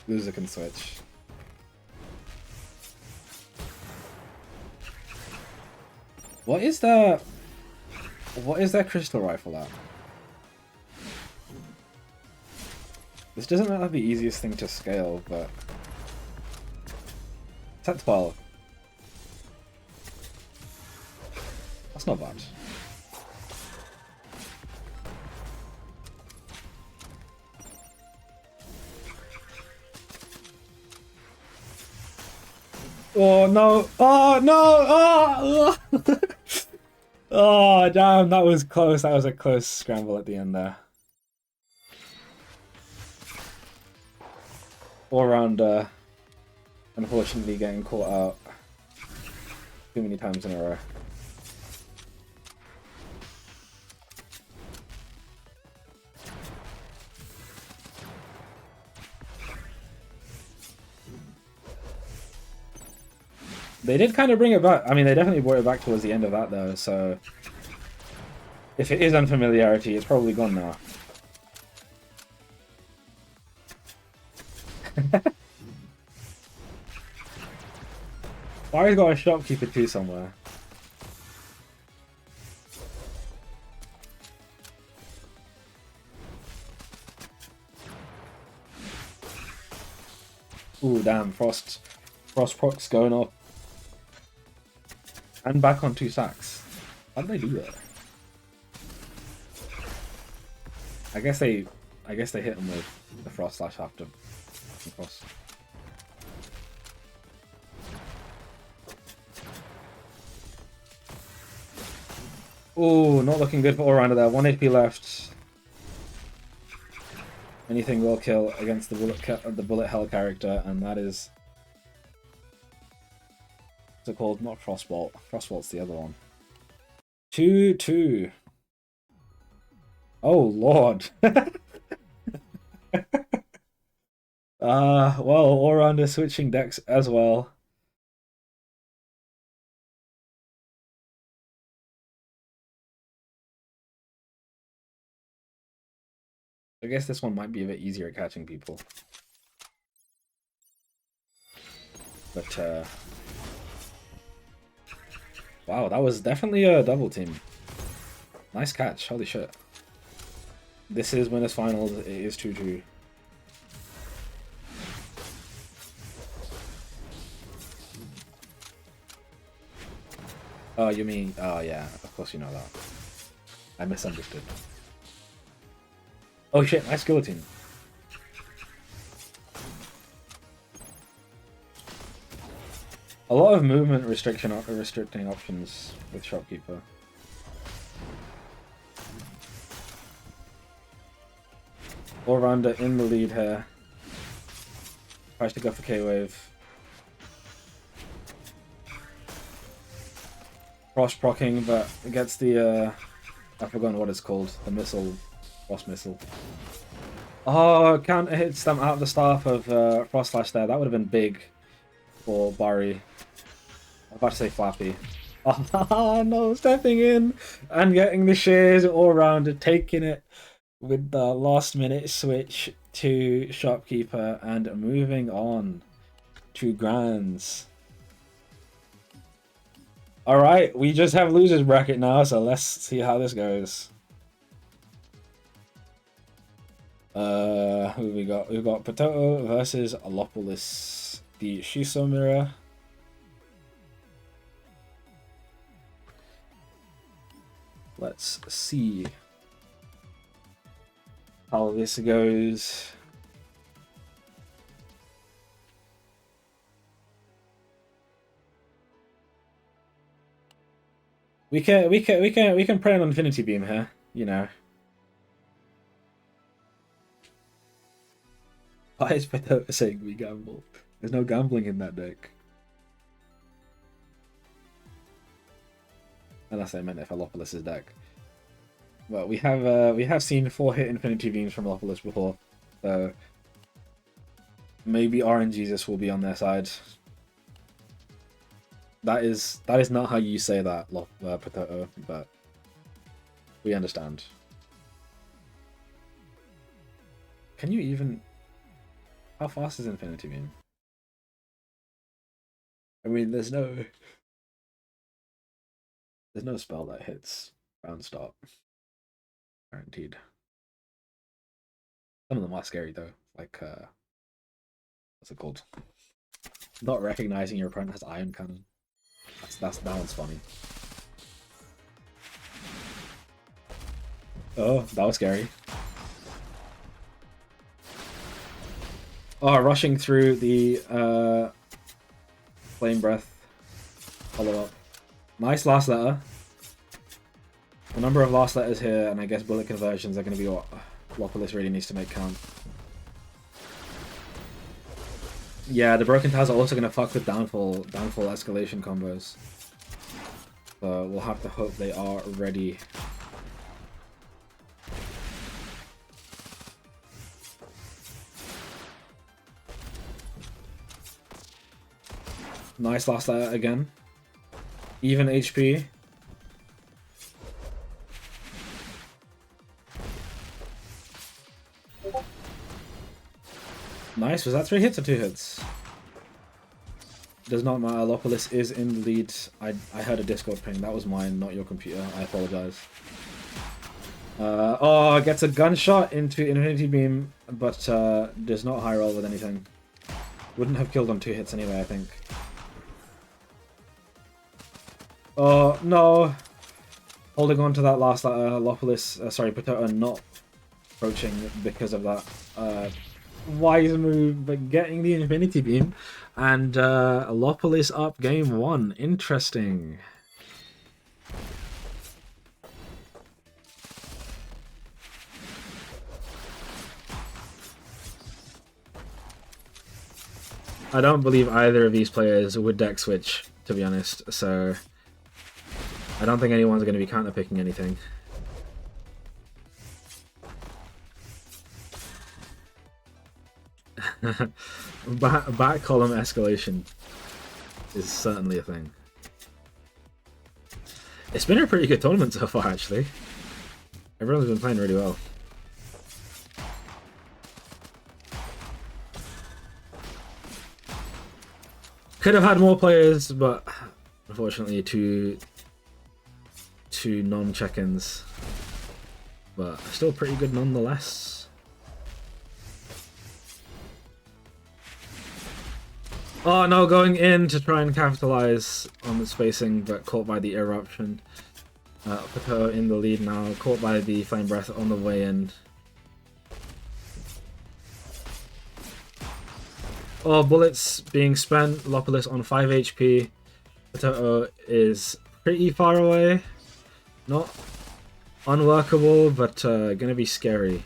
Loser can switch. What is that? What is that crystal rifle at? This doesn't look like the easiest thing to scale, but it's at 12. That's not bad. Oh no! Oh no! Oh! Oh damn! That was close. That was a close scramble at the end there. All around, unfortunately, getting caught out too many times in a row. They did kind of bring it back. I mean, they definitely brought it back towards the end of that, though, so if it is unfamiliarity, it's probably gone now. Bari's got a shopkeeper too somewhere. Ooh, damn, Frost proc's going up. And back on 2 sacks. How did they do that? I guess they hit him with the Frost slash after Frost. Ooh, not looking good for all-rounder there. 1 HP left. Anything will kill against the bullet hell character, and that is what's it called? Not Frostbolt. Frostbolt's the other one. 2-2. Oh lord. Well, all-rounder switching decks as well. I guess this one might be a bit easier at catching people. But wow, that was definitely a double team. Nice catch, holy shit. This is winners finals, it is 2-2. Oh, you mean, oh yeah, of course you know that. I misunderstood. Oh shit, nice guillotine. A lot of movement restricting options with Shopkeeper. All-rounder in the lead here. Tries to go for K-Wave. Cross-procking, but gets the, I've forgotten what it's called. The missile. Frost missile. Oh, counter hits them out of the staff of Frost Slash there. That would have been big for Barry. I'm about to say Flappy. Oh no, stepping in and getting the shares all around, taking it with the last minute switch to Shopkeeper and moving on to Grands. Alright, we just have losers bracket now, so let's see how this goes. Who we got? We've got Potato versus Alopolis, the Shiso mirror. Let's see how this goes. We can pray on Infinity Beam here, you know. Why is Potato saying we gamble? There's no gambling in that deck. Unless I meant if Alopolis' deck. Well, we have seen 4-hit Infinity Beams from Alopolis before, so maybe RNGesus will be on their side. That is not how you say that, Potato, but we understand. Can you even? How fast is Infinity Beam? I mean, there's no spell that hits round stop. Guaranteed. Some of them are scary though, like what's it called? Not recognizing your opponent has Iron Cannon. That one's funny. Oh, that was scary. Oh, rushing through the Flame Breath follow-up. Nice last letter. The number of last letters here, and I guess bullet conversions are going to be what Alopolis really needs to make count. Yeah, the Broken Tiles are also going to fuck with downfall escalation combos. So we'll have to hope they are ready. Nice last letter again. Even HP. Nice, was that 3 hits or 2 hits? Does not matter, Alopolis is in the lead. I heard a Discord ping, that was mine, not your computer, I apologize. Oh, gets a gunshot into Infinity Beam, but does not high roll with anything. Wouldn't have killed on 2 hits anyway, I think. Oh, no! Holding on to that last Alopolis, sorry, Potato not approaching because of that wise move, but getting the Infinity Beam, and Alopolis up game 1. Interesting. I don't believe either of these players would deck switch, to be honest, so I don't think anyone's going to be counter-picking anything. Back column escalation is certainly a thing. It's been a pretty good tournament so far, actually. Everyone's been playing really well. Could have had more players, but unfortunately two non-check-ins. But still pretty good nonetheless. Oh no, going in to try and capitalize on the spacing, but caught by the eruption. Pato in the lead now, caught by the flame breath on the way in. Oh, bullets being spent. Lopolis on 5 HP. Pato is pretty far away. Not unworkable, but gonna be scary.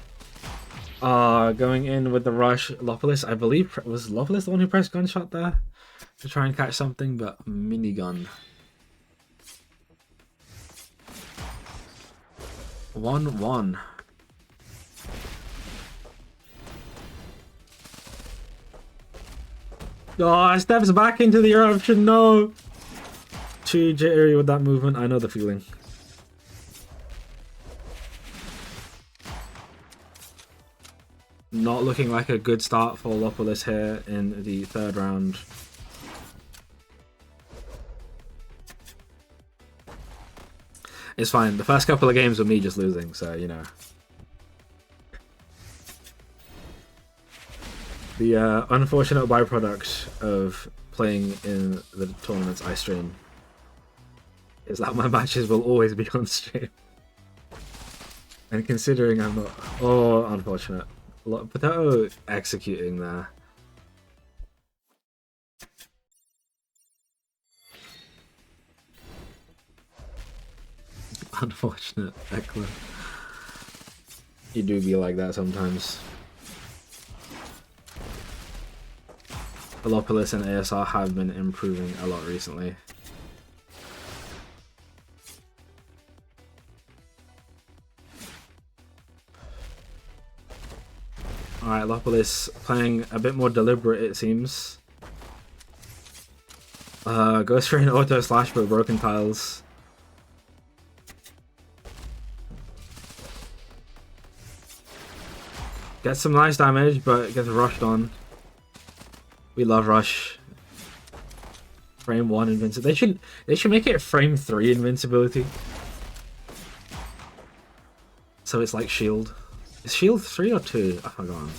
Going in with the rush. Lopolis, I believe, was Lopolis the one who pressed gunshot there to try and catch something, but minigun. 1-1. Oh, steps back into the eruption. No. Too jittery with that movement. I know the feeling. Not looking like a good start for Lopolis here in the third round. It's fine. The first couple of games were me just losing, so you know. The unfortunate byproduct of playing in the tournaments I stream is that my matches will always be on stream. And considering I'm not... Oh, unfortunate. Potato executing there. Unfortunate, Eckler. You do be like that sometimes. Velopolis and ASR have been improving a lot recently. Alright, Lopolis playing a bit more deliberate, it seems. Goes for an auto slash with broken tiles. Gets some nice damage, but gets rushed on. We love rush. Frame 1 invincibility. They should make it frame 3 invincibility. So it's like shield. Is shield 3 or 2? I forgot.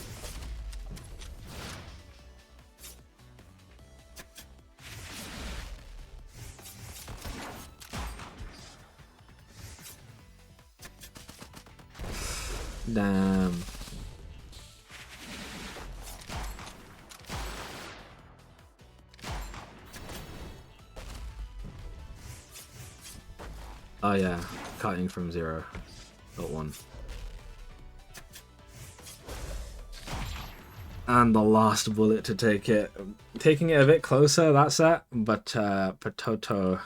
Damn. Oh yeah, cutting from 0, not 1. And the last bullet to take it. Taking it a bit closer, that set, but Potato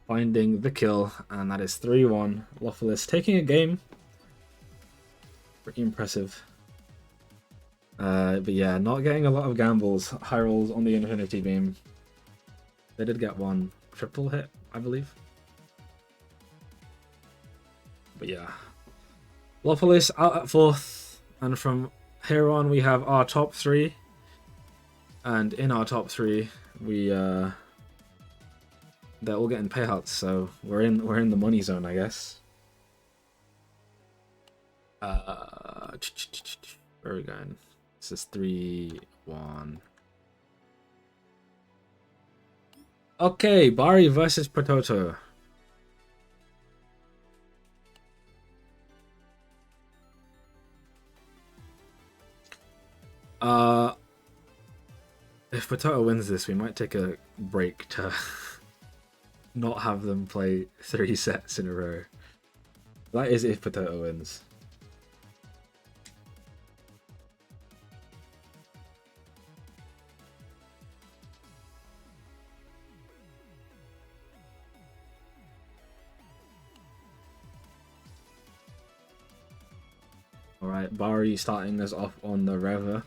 finding the kill, and that is 3-1. Lopolis taking a game. Pretty impressive. But yeah, not getting a lot of gambles. High rolls on the Infinity Beam. They did get one triple hit, I believe. But yeah. Lopolis out at 4th, and from here on we have our top 3. And in our top 3, we they're all getting payouts, so we're in the money zone, I guess. Where are we going? This is 3-1. Okay, Bari versus Potato. If Potato wins this, we might take a break to not have them play 3 sets in a row. That is if Potato wins. Alright, Bari starting us off on the Rever.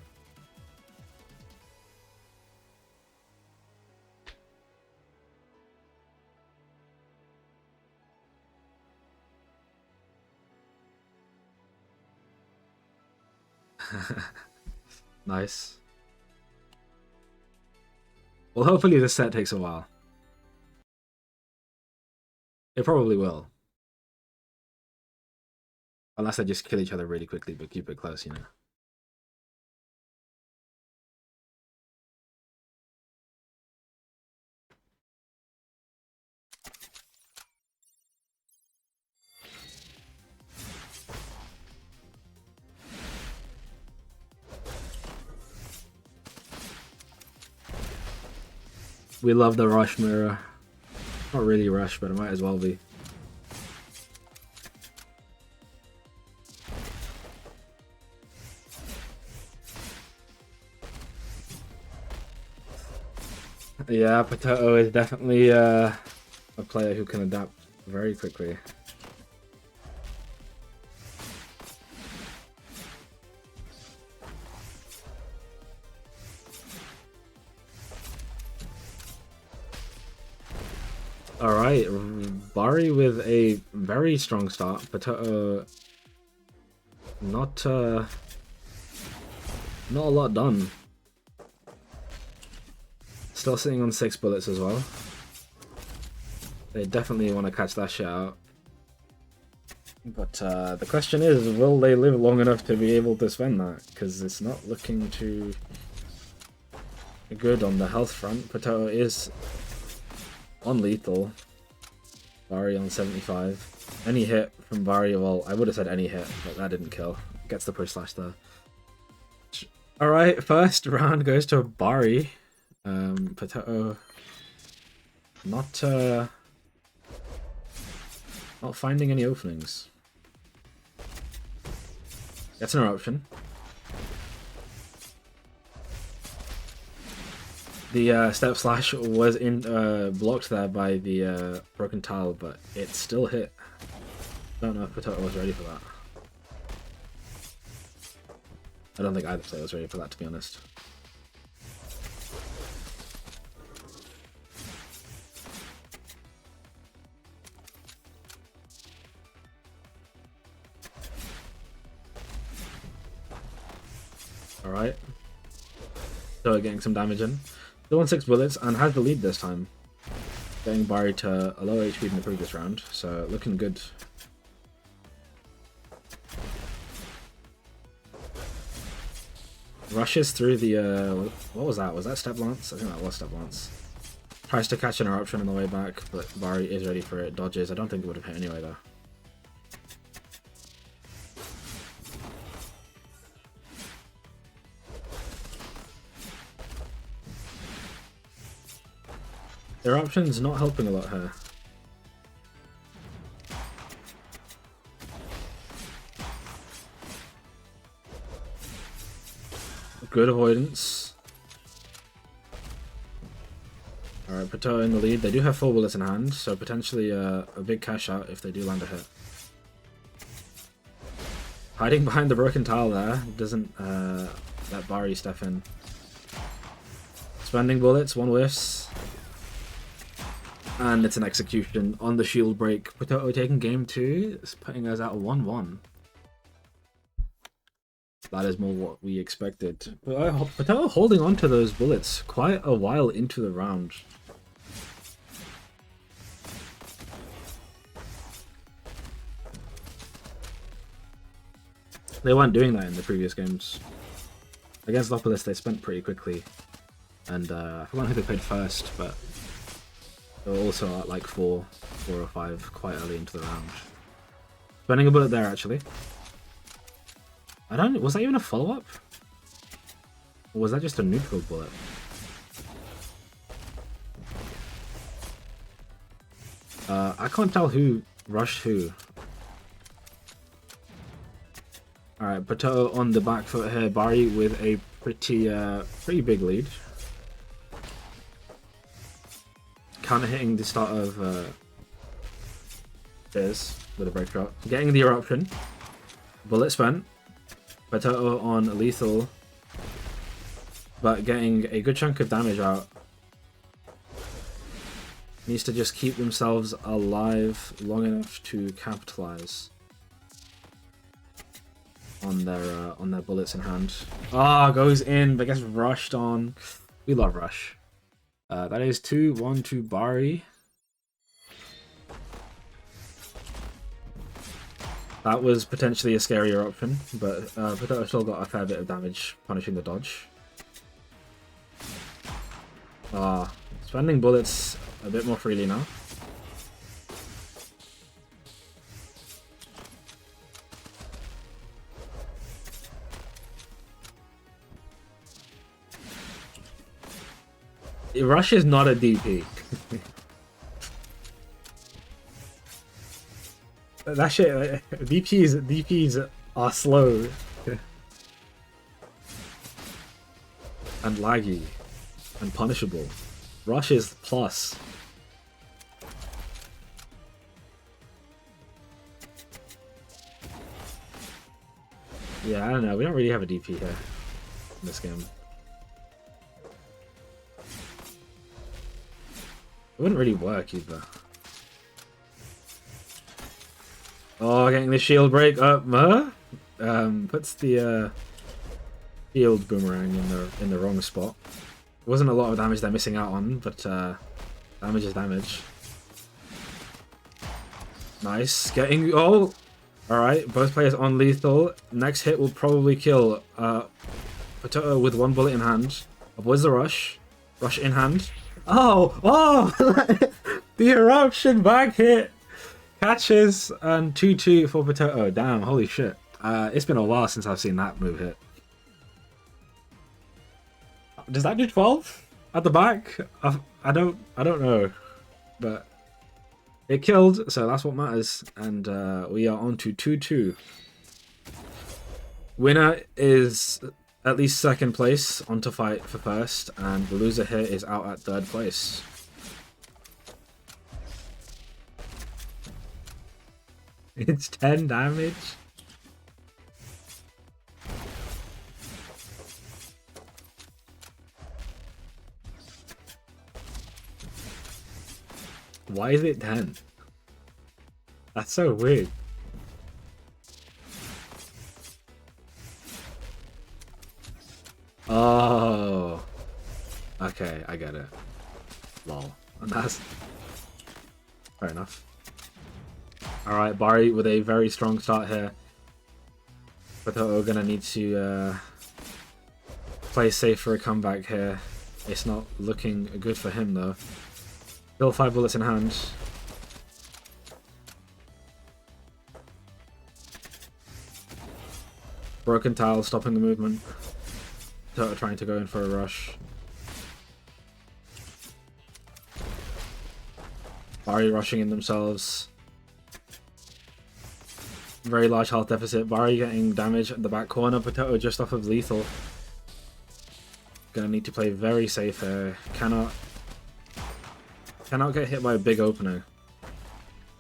Nice. Well, hopefully this set takes a while. It probably will. Unless they just kill each other really quickly, but keep it close, you know. We love the rush mirror. Not really rush, but it might as well be. Yeah, Potato is definitely a player who can adapt very quickly. Alright, Bari with a very strong start. Potato not a lot done. Still sitting on 6 bullets as well. They definitely want to catch that shit out. But the question is, will they live long enough to be able to spend that? Because it's not looking too good on the health front. Potato is on lethal. Bari on 75. Any hit from Bari, well, I would have said any hit, but that didn't kill. Gets the push slash though. Alright, first round goes to Bari. Potato not finding any openings. Gets an eruption. The step slash was blocked there by the broken tile, but it still hit. Don't know if Potato was ready for that. I don't think either player was ready for that, to be honest. Alright. So getting some damage in. Still on 6 bullets and has the lead this time. Getting Bari to a low HP in the previous round, so looking good. Rushes through the, what was that? Was that Step Lance? I think that was Step Lance. Tries to catch an eruption on the way back, but Bari is ready for it. Dodges. I don't think it would have hit anyway though. Their options not helping a lot here. Good avoidance. Alright, Potato in the lead. They do have 4 bullets in hand, so potentially a big cash out if they do land a hit. Hiding behind the broken tile there doesn't let Bari step in. Spending bullets, 1 whiffs. And it's an execution on the shield break. Potato taking game 2, putting us at 1-1. That is more what we expected. But Potato holding on to those bullets quite a while into the round. They weren't doing that in the previous games. Against Duelists, they spent pretty quickly. And I forgot who they played first, but they were also at like 4 or 5 quite early into the round. Spending a bullet there, actually. Was that even a follow-up? Or was that just a neutral bullet? I can't tell who rushed who. Alright, Potato on the back foot here. Bari with a pretty big lead. Counter hitting the start of Fizz with a break shot. Getting the eruption. Bullet spent. Potato on lethal. But getting a good chunk of damage out. Needs to just keep themselves alive long enough to capitalize on their bullets in hand. Ah, goes in, but gets rushed on. We love rush. That is 2-1 to Bari. That was potentially a scarier option, but Potato still got a fair bit of damage punishing the dodge. Spending bullets a bit more freely now. Rush is not a DP. That shit, DPs are slow and laggy and punishable. Rush is plus. Yeah, I don't know. We don't really have a DP here in this game. It wouldn't really work either. Oh, getting the shield break up. Puts the shield boomerang in the wrong spot. It wasn't a lot of damage they're missing out on, but damage is damage. Nice. Getting... Oh! Alright, both players on lethal. Next hit will probably kill Potato with one bullet in hand. Avoids the rush. Rush in hand. Oh! Oh! The eruption back hit! Catches and 2-2 for Potato. Damn, holy shit. It's been a while since I've seen that move hit. Does that do 12 at the back? I don't know, but it killed, so that's what matters. And we are on to 2-2. Winner is at least second place, on to fight for first, and the loser here is out at third place. It's 10 damage. Why is it 10? That's so weird. Oh. Okay, I get it. Lol. And that's... Fair enough. Alright, Bari with a very strong start here. Potato gonna need to play safe for a comeback here. It's not looking good for him though. Still 5 bullets in hand. Broken tile stopping the movement. Potato trying to go in for a rush. Bari rushing in themselves. Very large health deficit. Bari getting damage at the back corner. Potato just off of lethal. Gonna need to play very safe here. Cannot get hit by a big opener.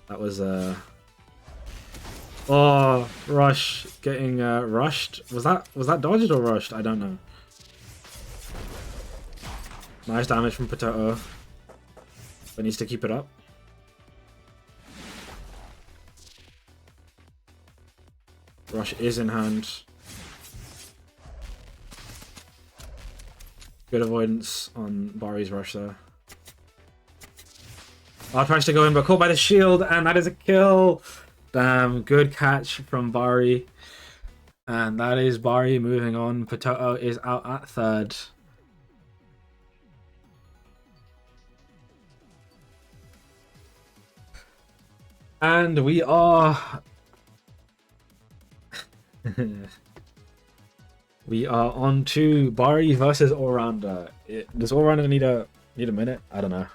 That was oh, rush getting rushed. Was that dodged or rushed? I don't know. Nice damage from Potato. But needs to keep it up. Rush is in hand. Good avoidance on Bari's rush there. Oh, tries to go in, but caught by the shield, and that is a kill. Damn, good catch from Bari. And that is Bari moving on. Potato is out at third. And we are... we are on to Bari versus Allrounder. Does Allrounder need a minute? I don't know.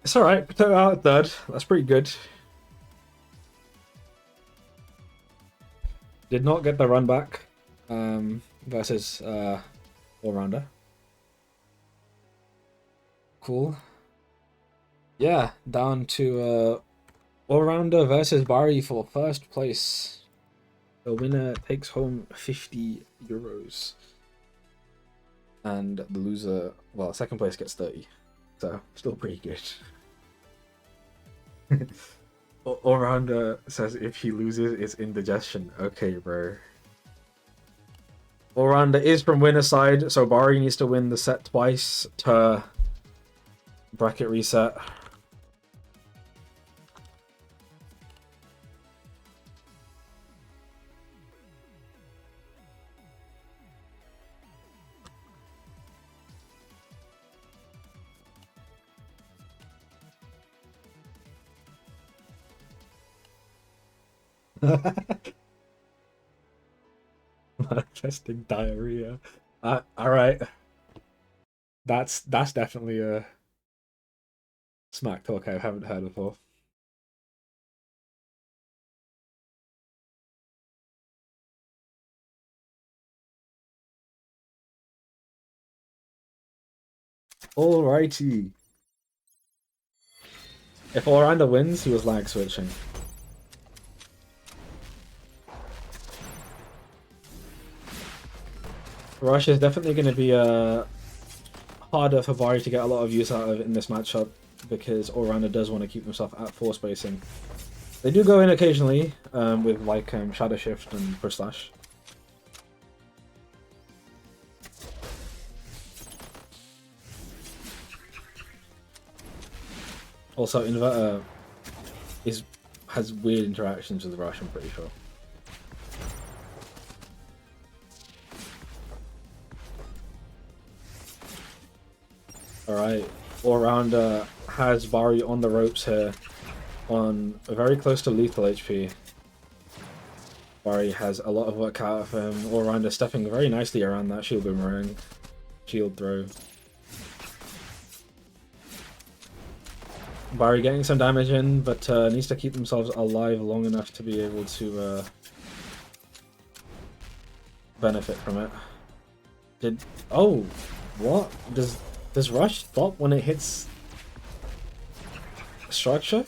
It's alright, Potato out at third. That's pretty good. Did not get the run back versus Allrounder. Cool. Yeah, down to Allrounder versus Bari for first place. The winner takes home 50 euros. And the loser, well, second place gets 30. So, still pretty good. Allrounder says if he loses, it's indigestion. Okay, bro. Oranda is from winner's side, so Bari needs to win the set twice to bracket reset. Manifesting diarrhea. All right. That's definitely a smack talk I haven't heard before. Alrighty. If Orlando wins, he was lag switching. Rush is definitely going to be harder for Bari to get a lot of use out of in this matchup because Orlando does want to keep himself at 4 spacing. They do go in occasionally with like Shadow Shift and Push Slash. Also, Inverter has weird interactions with Rush, I'm pretty sure. Alright, All-Rounder has Bari on the ropes here, on very close to lethal HP. Bari has a lot of work out of him. All-Rounder stepping very nicely around that shield boomerang, shield throw. Bari getting some damage in, but needs to keep themselves alive long enough to be able to benefit from it. Oh, what? Does Rush stop when it hits structure?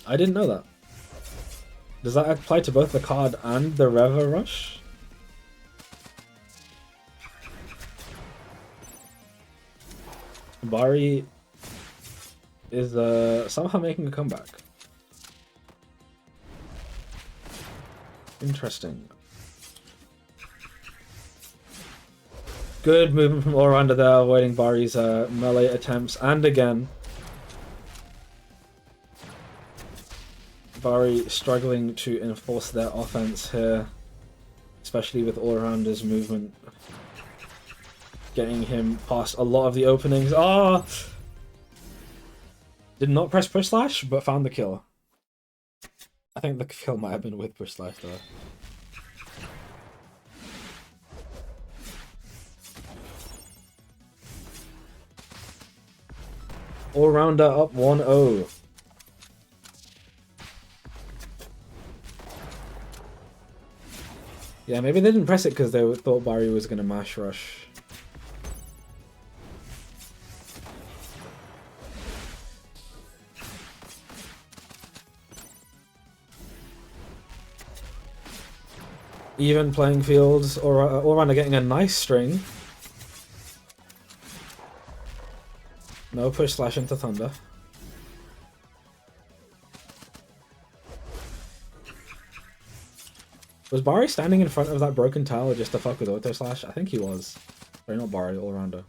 I didn't know that. Does that apply to both the card and the Rever Rush? Bari is somehow making a comeback. Interesting. Good movement from All-Rounder there, avoiding Bari's melee attempts, and again Bari struggling to enforce their offense here, especially with All-Rounder's movement getting him past a lot of the openings. Ah! Did not press Push Slash, but found the kill. I think the kill might have been with Push Slash though. All-Rounder up 1-0. Yeah, maybe they didn't press it because they thought Bari was going to mash rush. Even playing fields, or All-Rounder getting a nice string. No Push Slash into Thunder. Was Bari standing in front of that broken tower just to fuck with Auto Slash? I think he was. Sorry, not Bari, All-Rounder.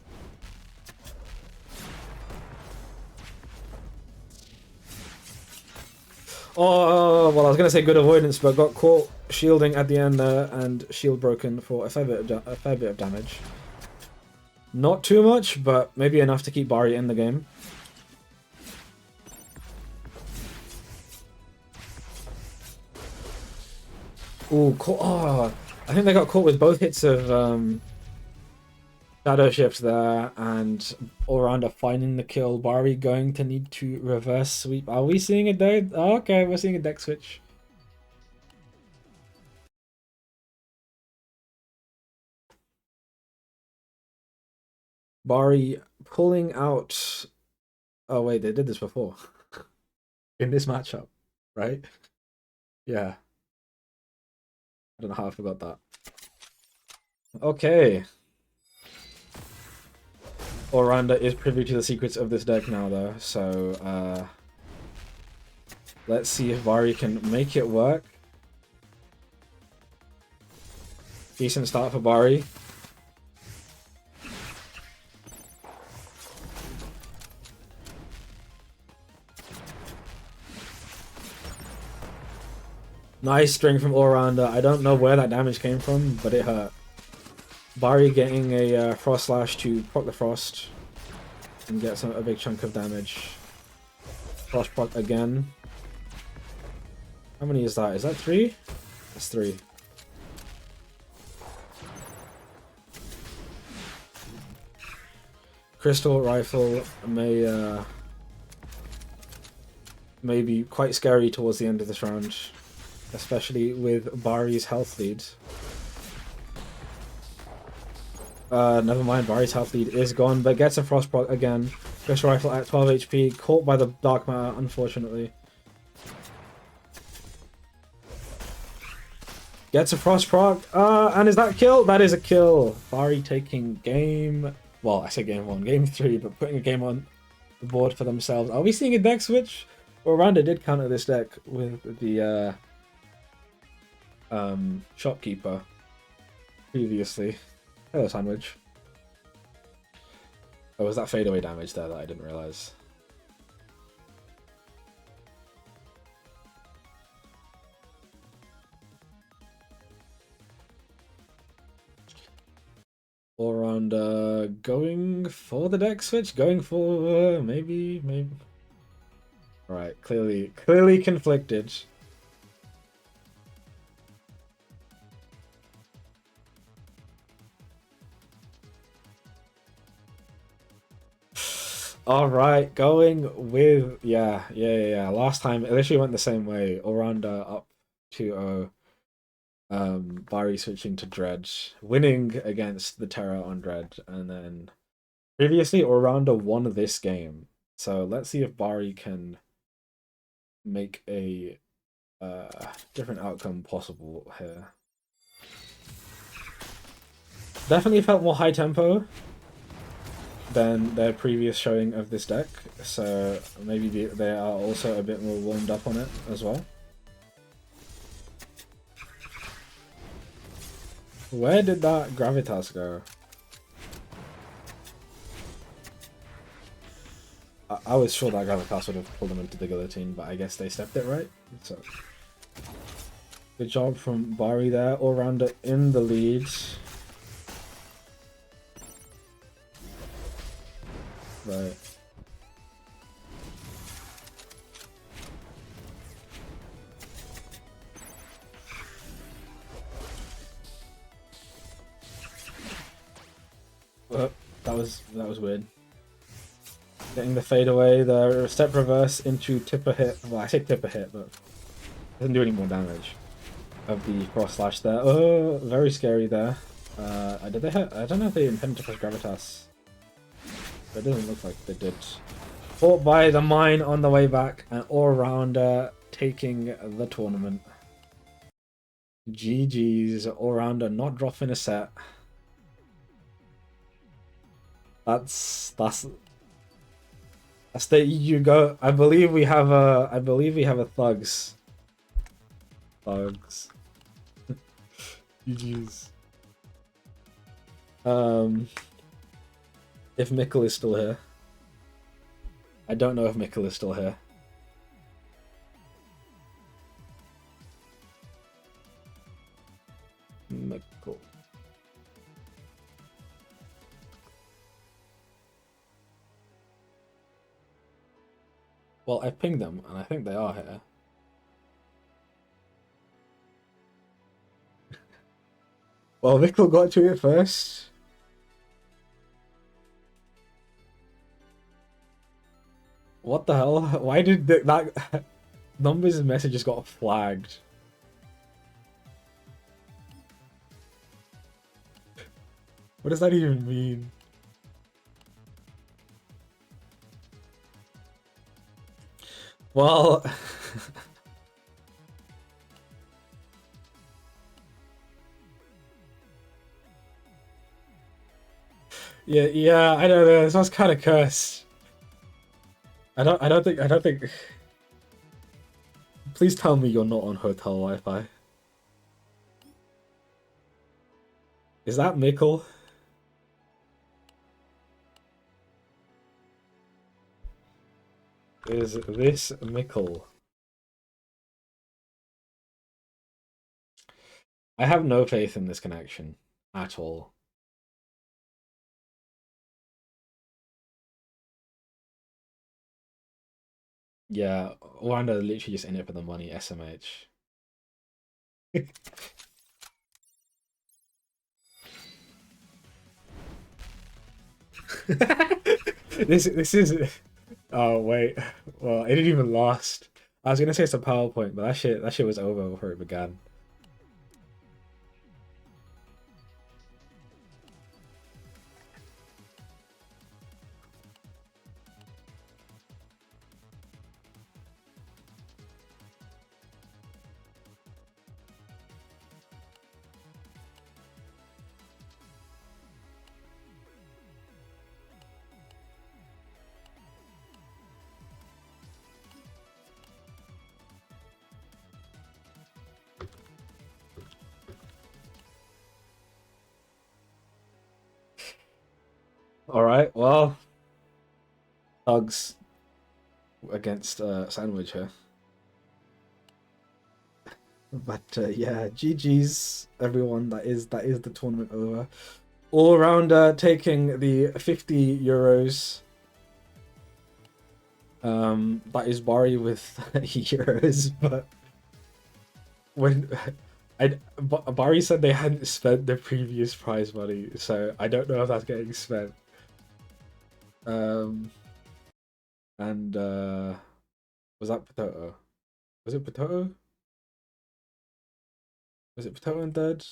Oh, well, I was going to say good avoidance, but got caught shielding at the end there, and shield broken for a fair bit of damage. Not too much, but maybe enough to keep Bari in the game. Ooh, oh, I think they got caught with both hits of Shadow Shift there, and All-Rounder finding the kill. Bari going to need to reverse sweep. Are we seeing a deck? Oh, okay, we're seeing a deck switch. Bari pulling out... Oh wait, they did this before. In this matchup, right? Yeah. I don't know how I forgot that. Okay. All-Rounder is privy to the secrets of this deck now, though, so Let's see if Bari can make it work. Decent start for Bari. Nice string from all-rounder. I don't know where that damage came from, but it hurt. Bari getting a Frost Slash to proc the Frost and get a big chunk of damage. Frost proc again. How many is that? Is that 3? That's 3. Crystal Rifle may be quite scary towards the end of this round, especially with Bari's health lead. Never mind, Bari's health lead is gone, but gets a Frost proc again. Crystal Rifle at 12 HP, caught by the Dark Matter, unfortunately. Gets a Frost proc, and is that a kill? That is a kill! Bari taking game... Well, I say game 1, game 3, but putting a game on the board for themselves. Are we seeing a deck switch? Well, Randa did counter this deck with the Shopkeeper previously. Hello, Sandwich. Oh, was that fadeaway damage there that I didn't realize? Or around going for the deck switch, going for maybe. All right, clearly conflicted. All right, going with yeah. Last time it literally went the same way. Oranda up 2-0. Bari switching to Dredge, winning against the Terra on Dredge, and then previously Oranda won this game. So let's see if Bari can make a different outcome possible here. Definitely felt more high tempo than their previous showing of this deck, so maybe they are also a bit more warmed up on it as well. Where did that Gravitas go? I was sure that Gravitas would have pulled them into the guillotine, but I guess they stepped it right. So good job from Bari there, all-rounder in the lead. Right. That was weird. Getting the fade away, the step reverse into tipper hit. Well, I say tipper hit, but it doesn't do any more damage. Of the Frost Slash there. Oh, very scary there. Did they hit? I don't know if they intended to push Gravitas. But it doesn't look like they did. Fought by the mine on the way back, and all-rounder taking the tournament. GG's, all-rounder not dropping a set. That's the you go. I believe we have a thugs. Thugs. GG's. If Mikkel is still here. I don't know if Mikkel is still here. Mikkel. Well, I pinged them, and I think they are here. Well, Mikkel got to it first. What the hell? Why did that numbers and messages got flagged? What does that even mean? Well, yeah, I don't know. This was kind of cursed. I don't think. Please tell me you're not on hotel Wi-Fi. Is that Mikkel? Is this Mikkel? I have no faith in this connection at all. Yeah, Wanda literally just in it for the money, SMH. This is oh wait. Well, it didn't even last. I was gonna say it's a PowerPoint, but that shit was over before it began. Alright, well, thugs against Sandwich here. But yeah, GG's everyone. That is the tournament over. All rounder taking the 50 euros. That is Bari with 30 euros, but when Bari said they hadn't spent the previous prize money, so I don't know if that's getting spent. And was that Potato? Was it Potato? Was it Potato in third?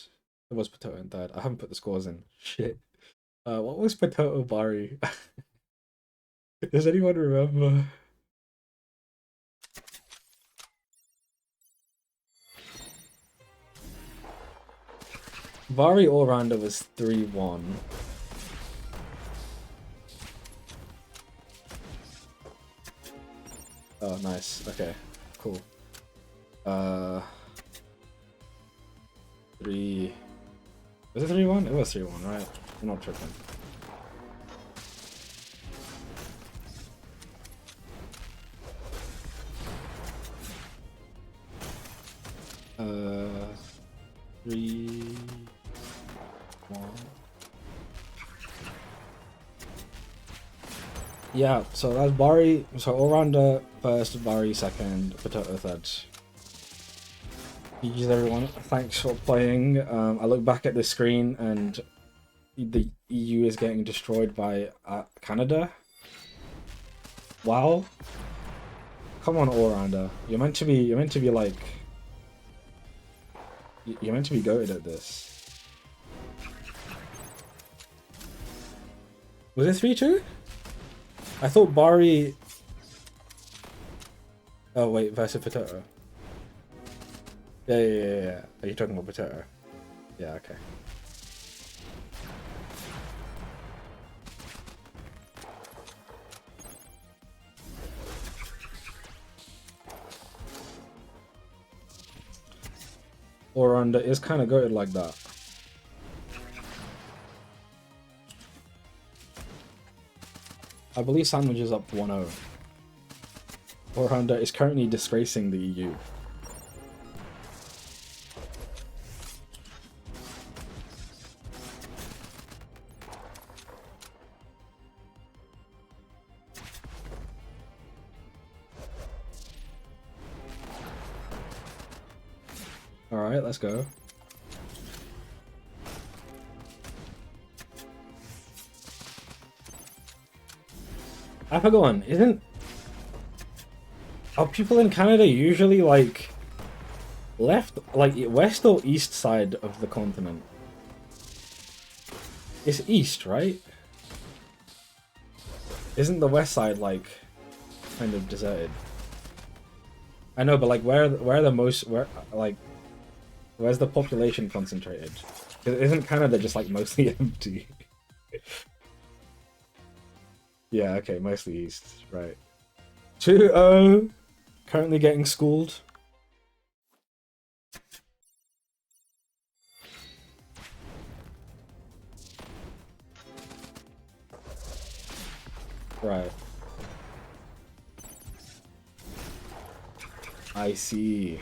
It was Potato in third. I haven't put the scores in. Shit. What was Potato Bari? Does anyone remember? Bari all-rounder was 3-1. Oh, nice. Okay, cool. 3... Was it 3-1? It was 3-1, right? I'm not tripping. Uh... 3... 1... Yeah, so that's Bari. So all-rounder first, Bari second, Potato third. GG's everyone. Thanks for playing. I look back at the screen and the EU is getting destroyed by Canada. Wow. Come on, all-rounder. You're meant to be like... You're meant to be goated at this. Was it 3-2? I thought Bari... Oh wait, versus Potato. Yeah. Are you talking about Potato? Yeah, okay. Or under is kind of goated like that. I believe Sandwich is up 1-0. Or under is currently disgracing the EU. Alright, let's go. I forgot one. Are people in Canada usually like left, like west or east side of the continent? It's east, right? Isn't the west side like kind of deserted? I know, but like where's the population concentrated? Isn't Canada just like mostly empty? Yeah, okay, mostly east, right. 2-0. Currently getting schooled. Right. I see.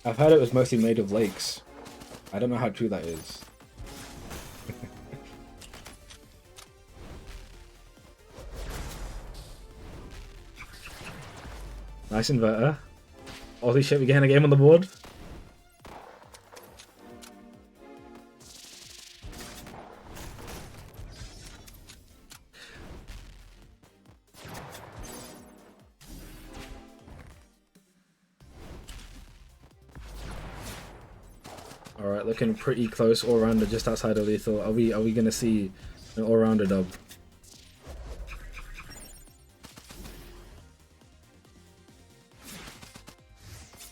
I've heard it was mostly made of lakes. I don't know how true that is. Nice inverter. Holy shit, we getting a game on the board? Alright, looking pretty close all-rounder just outside of lethal. Are we gonna see an all-rounder dub?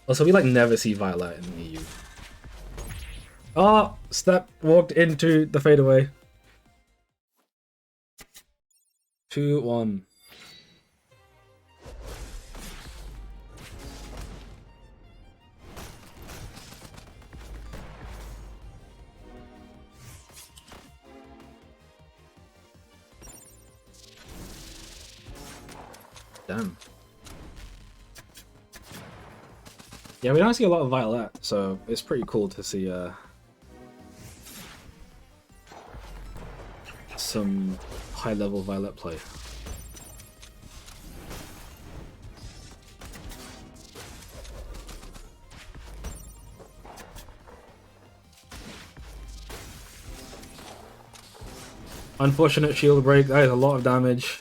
Also, we like never see Violet in the EU. Oh, step walked into the fadeaway. 2-1. Damn. Yeah, we don't see a lot of Violet, so it's pretty cool to see some high-level Violet play. Unfortunate shield break, that is a lot of damage.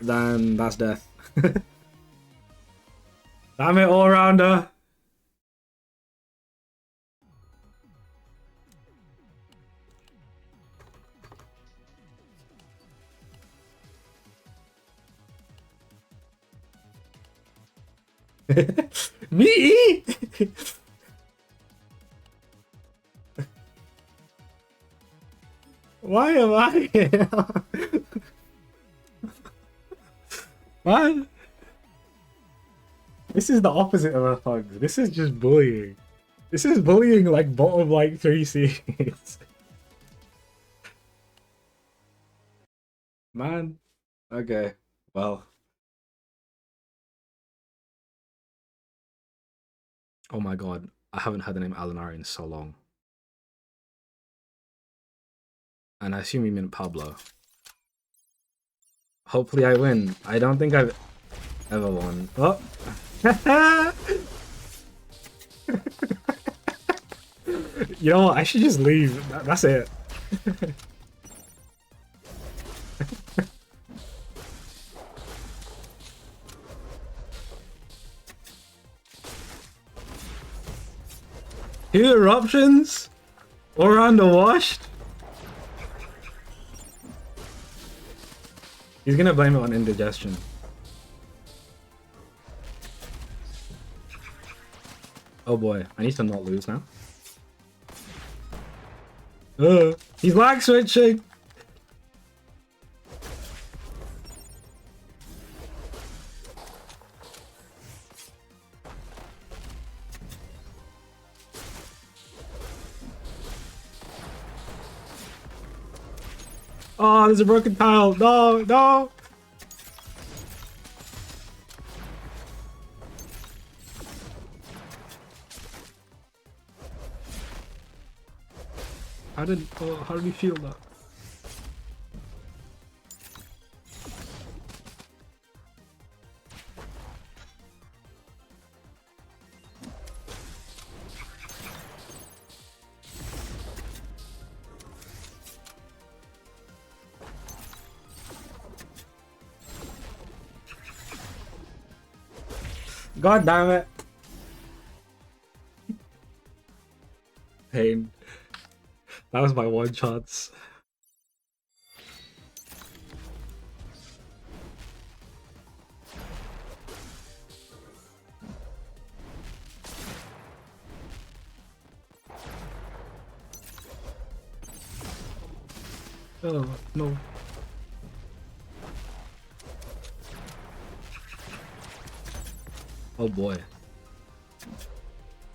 Then that's death. Damn it, all-rounder! Me? Why am I here? Man, this is the opposite of a thug. This is just bullying. This is bullying like bottom like 3 seeds. Man, okay, well. Oh my god, I haven't heard the name Alinari in so long. And I assume you meant Pablo. Hopefully I win. I don't think I've ever won. Oh! You know what? I should just leave. That's it. Two eruptions? Or underwashed? He's gonna blame it on indigestion. Oh boy, I need to not lose now. He's lag switching! Oh, there's a broken tile. No, no. How did he feel that? God damn it. Pain. That was my one chance. Oh, no. Oh boy.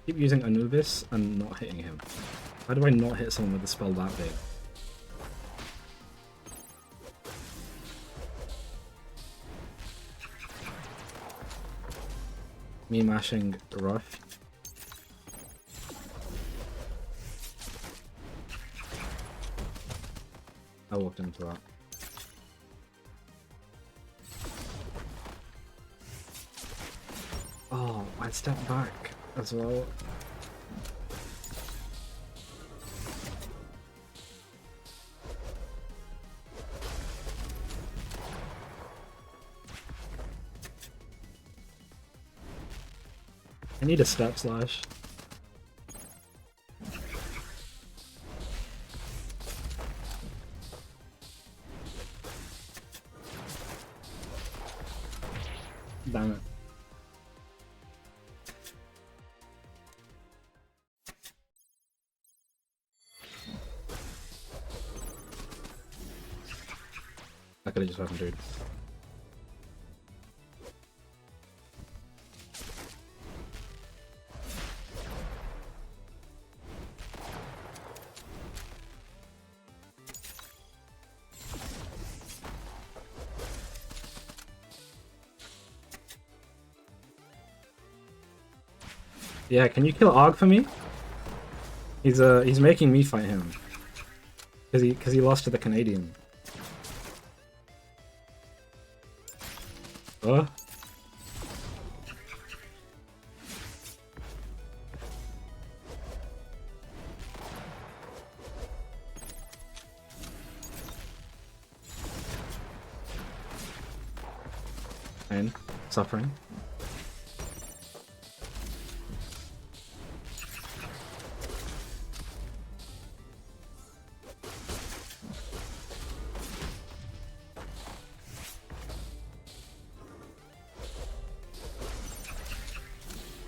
Keep using Anubis and not hitting him. How do I not hit someone with a spell that big? Me mashing Rush. I walked into that. Oh, I stepped back as well. I need a step slash. Damn it. I could have just happened, dude. Yeah, can you kill Og for me? He's making me fight him. Cause he lost to the Canadian. Oh. And suffering.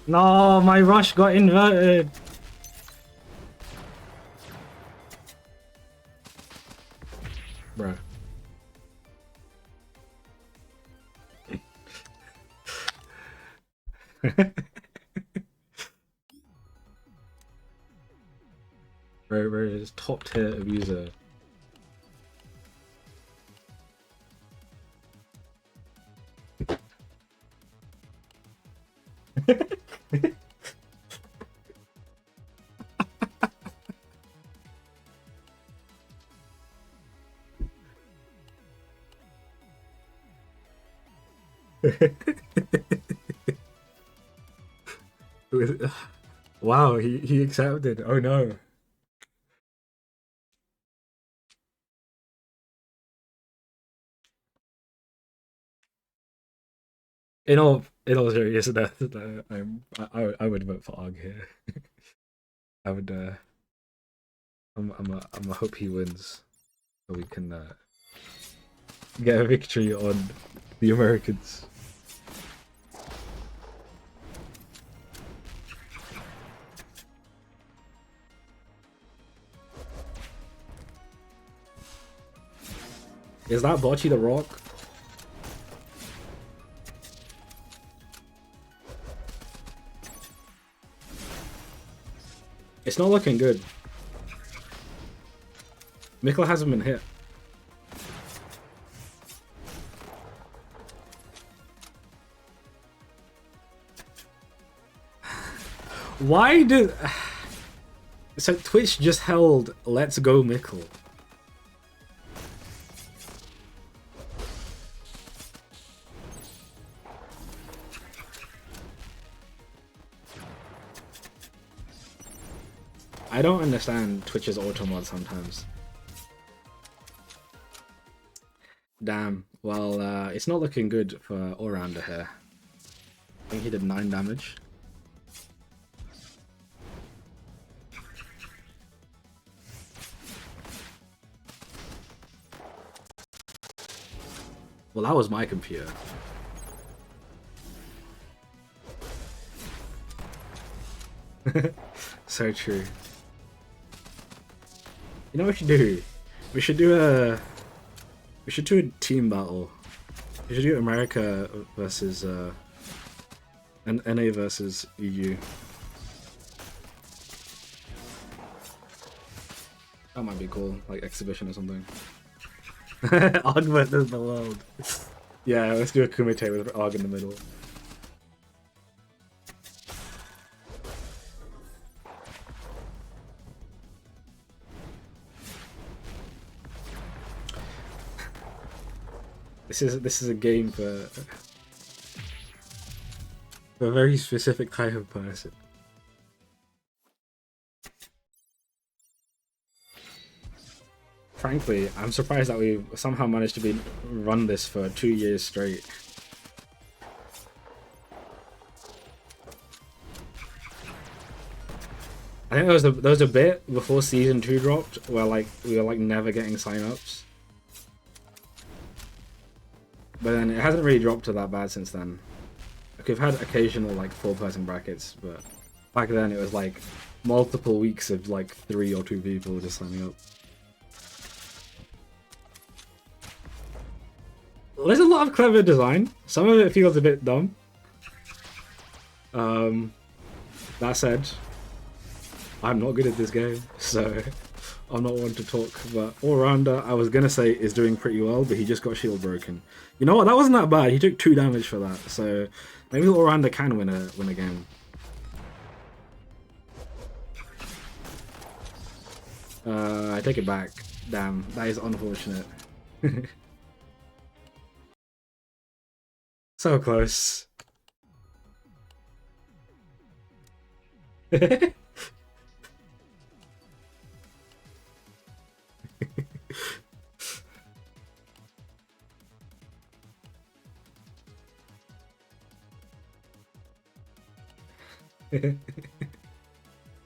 No, my rush got inverted. Bro. Bro is top tier abuser. Wow, he accepted. Oh no. In all seriousness, I would vote for Og here. I would I'm a hope he wins so we can get a victory on the Americans. Is that Bocce the Rock? It's not looking good. Mikkel hasn't been hit. Why did... So Twitch just held Let's Go Mikkel. I don't understand Twitch's auto mod sometimes. Damn. Well, it's not looking good for all-rounder here. I think he did 9 damage. Well, that was my computer. So true. You know what we should do? We should do a team battle. We should do America versus And NA versus EU. That might be cool, like exhibition or something. Arg versus the world. Yeah, let's do a kumite with Arg in the middle. This is a game for a very specific type of person. Frankly, I'm surprised that we somehow managed to run this for 2 years straight. I think there was a bit before season 2 dropped where like we were like never getting signups. But then it hasn't really dropped to that bad since then. Like we've had occasional like 4-person brackets, but back then it was like multiple weeks of like 3 or 2 people just signing up. There's a lot of clever design. Some of it feels a bit dumb. That said, I'm not good at this game, so I'm not one to talk. But all-rounder, I was gonna say, is doing pretty well, but he just got shield broken. You know what? That wasn't that bad. He took 2 damage for that, so maybe all-rounder can win a game. I take it back. Damn, that is unfortunate. So close.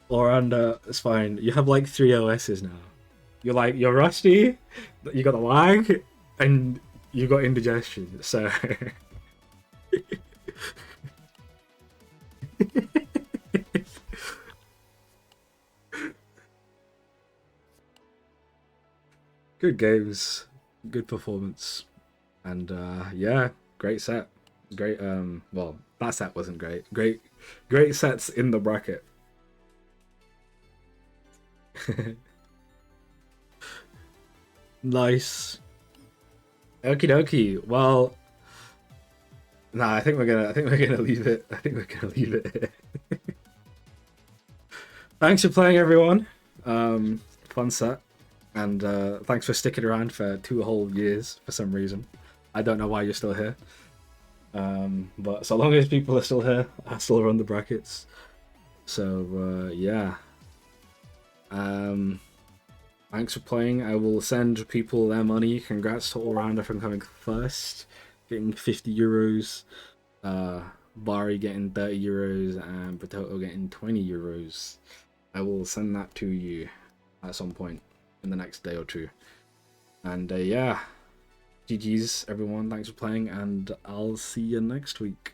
Or it's fine. You have like 3 OSs now. You're rusty, you got the lag, and you got indigestion, so good games, good performance, and yeah, great set. Great well, that set wasn't great. Great sets in the bracket. Nice. Okie dokie. Well, nah, I think we're gonna leave it. I think we're gonna leave it. Thanks for playing, everyone. Fun set, and thanks for sticking around for 2 whole years for some reason. I don't know why you're still here. But so long as people are still here, I still run the brackets. So yeah. Thanks for playing. I will send people their money. Congrats to All-Rounder for coming first, getting 50 euros. Bari getting 30 euros and Potato getting 20 euros. I will send that to you at some point in the next day or 2. And yeah, GG's everyone. Thanks for playing, and I'll see you next week.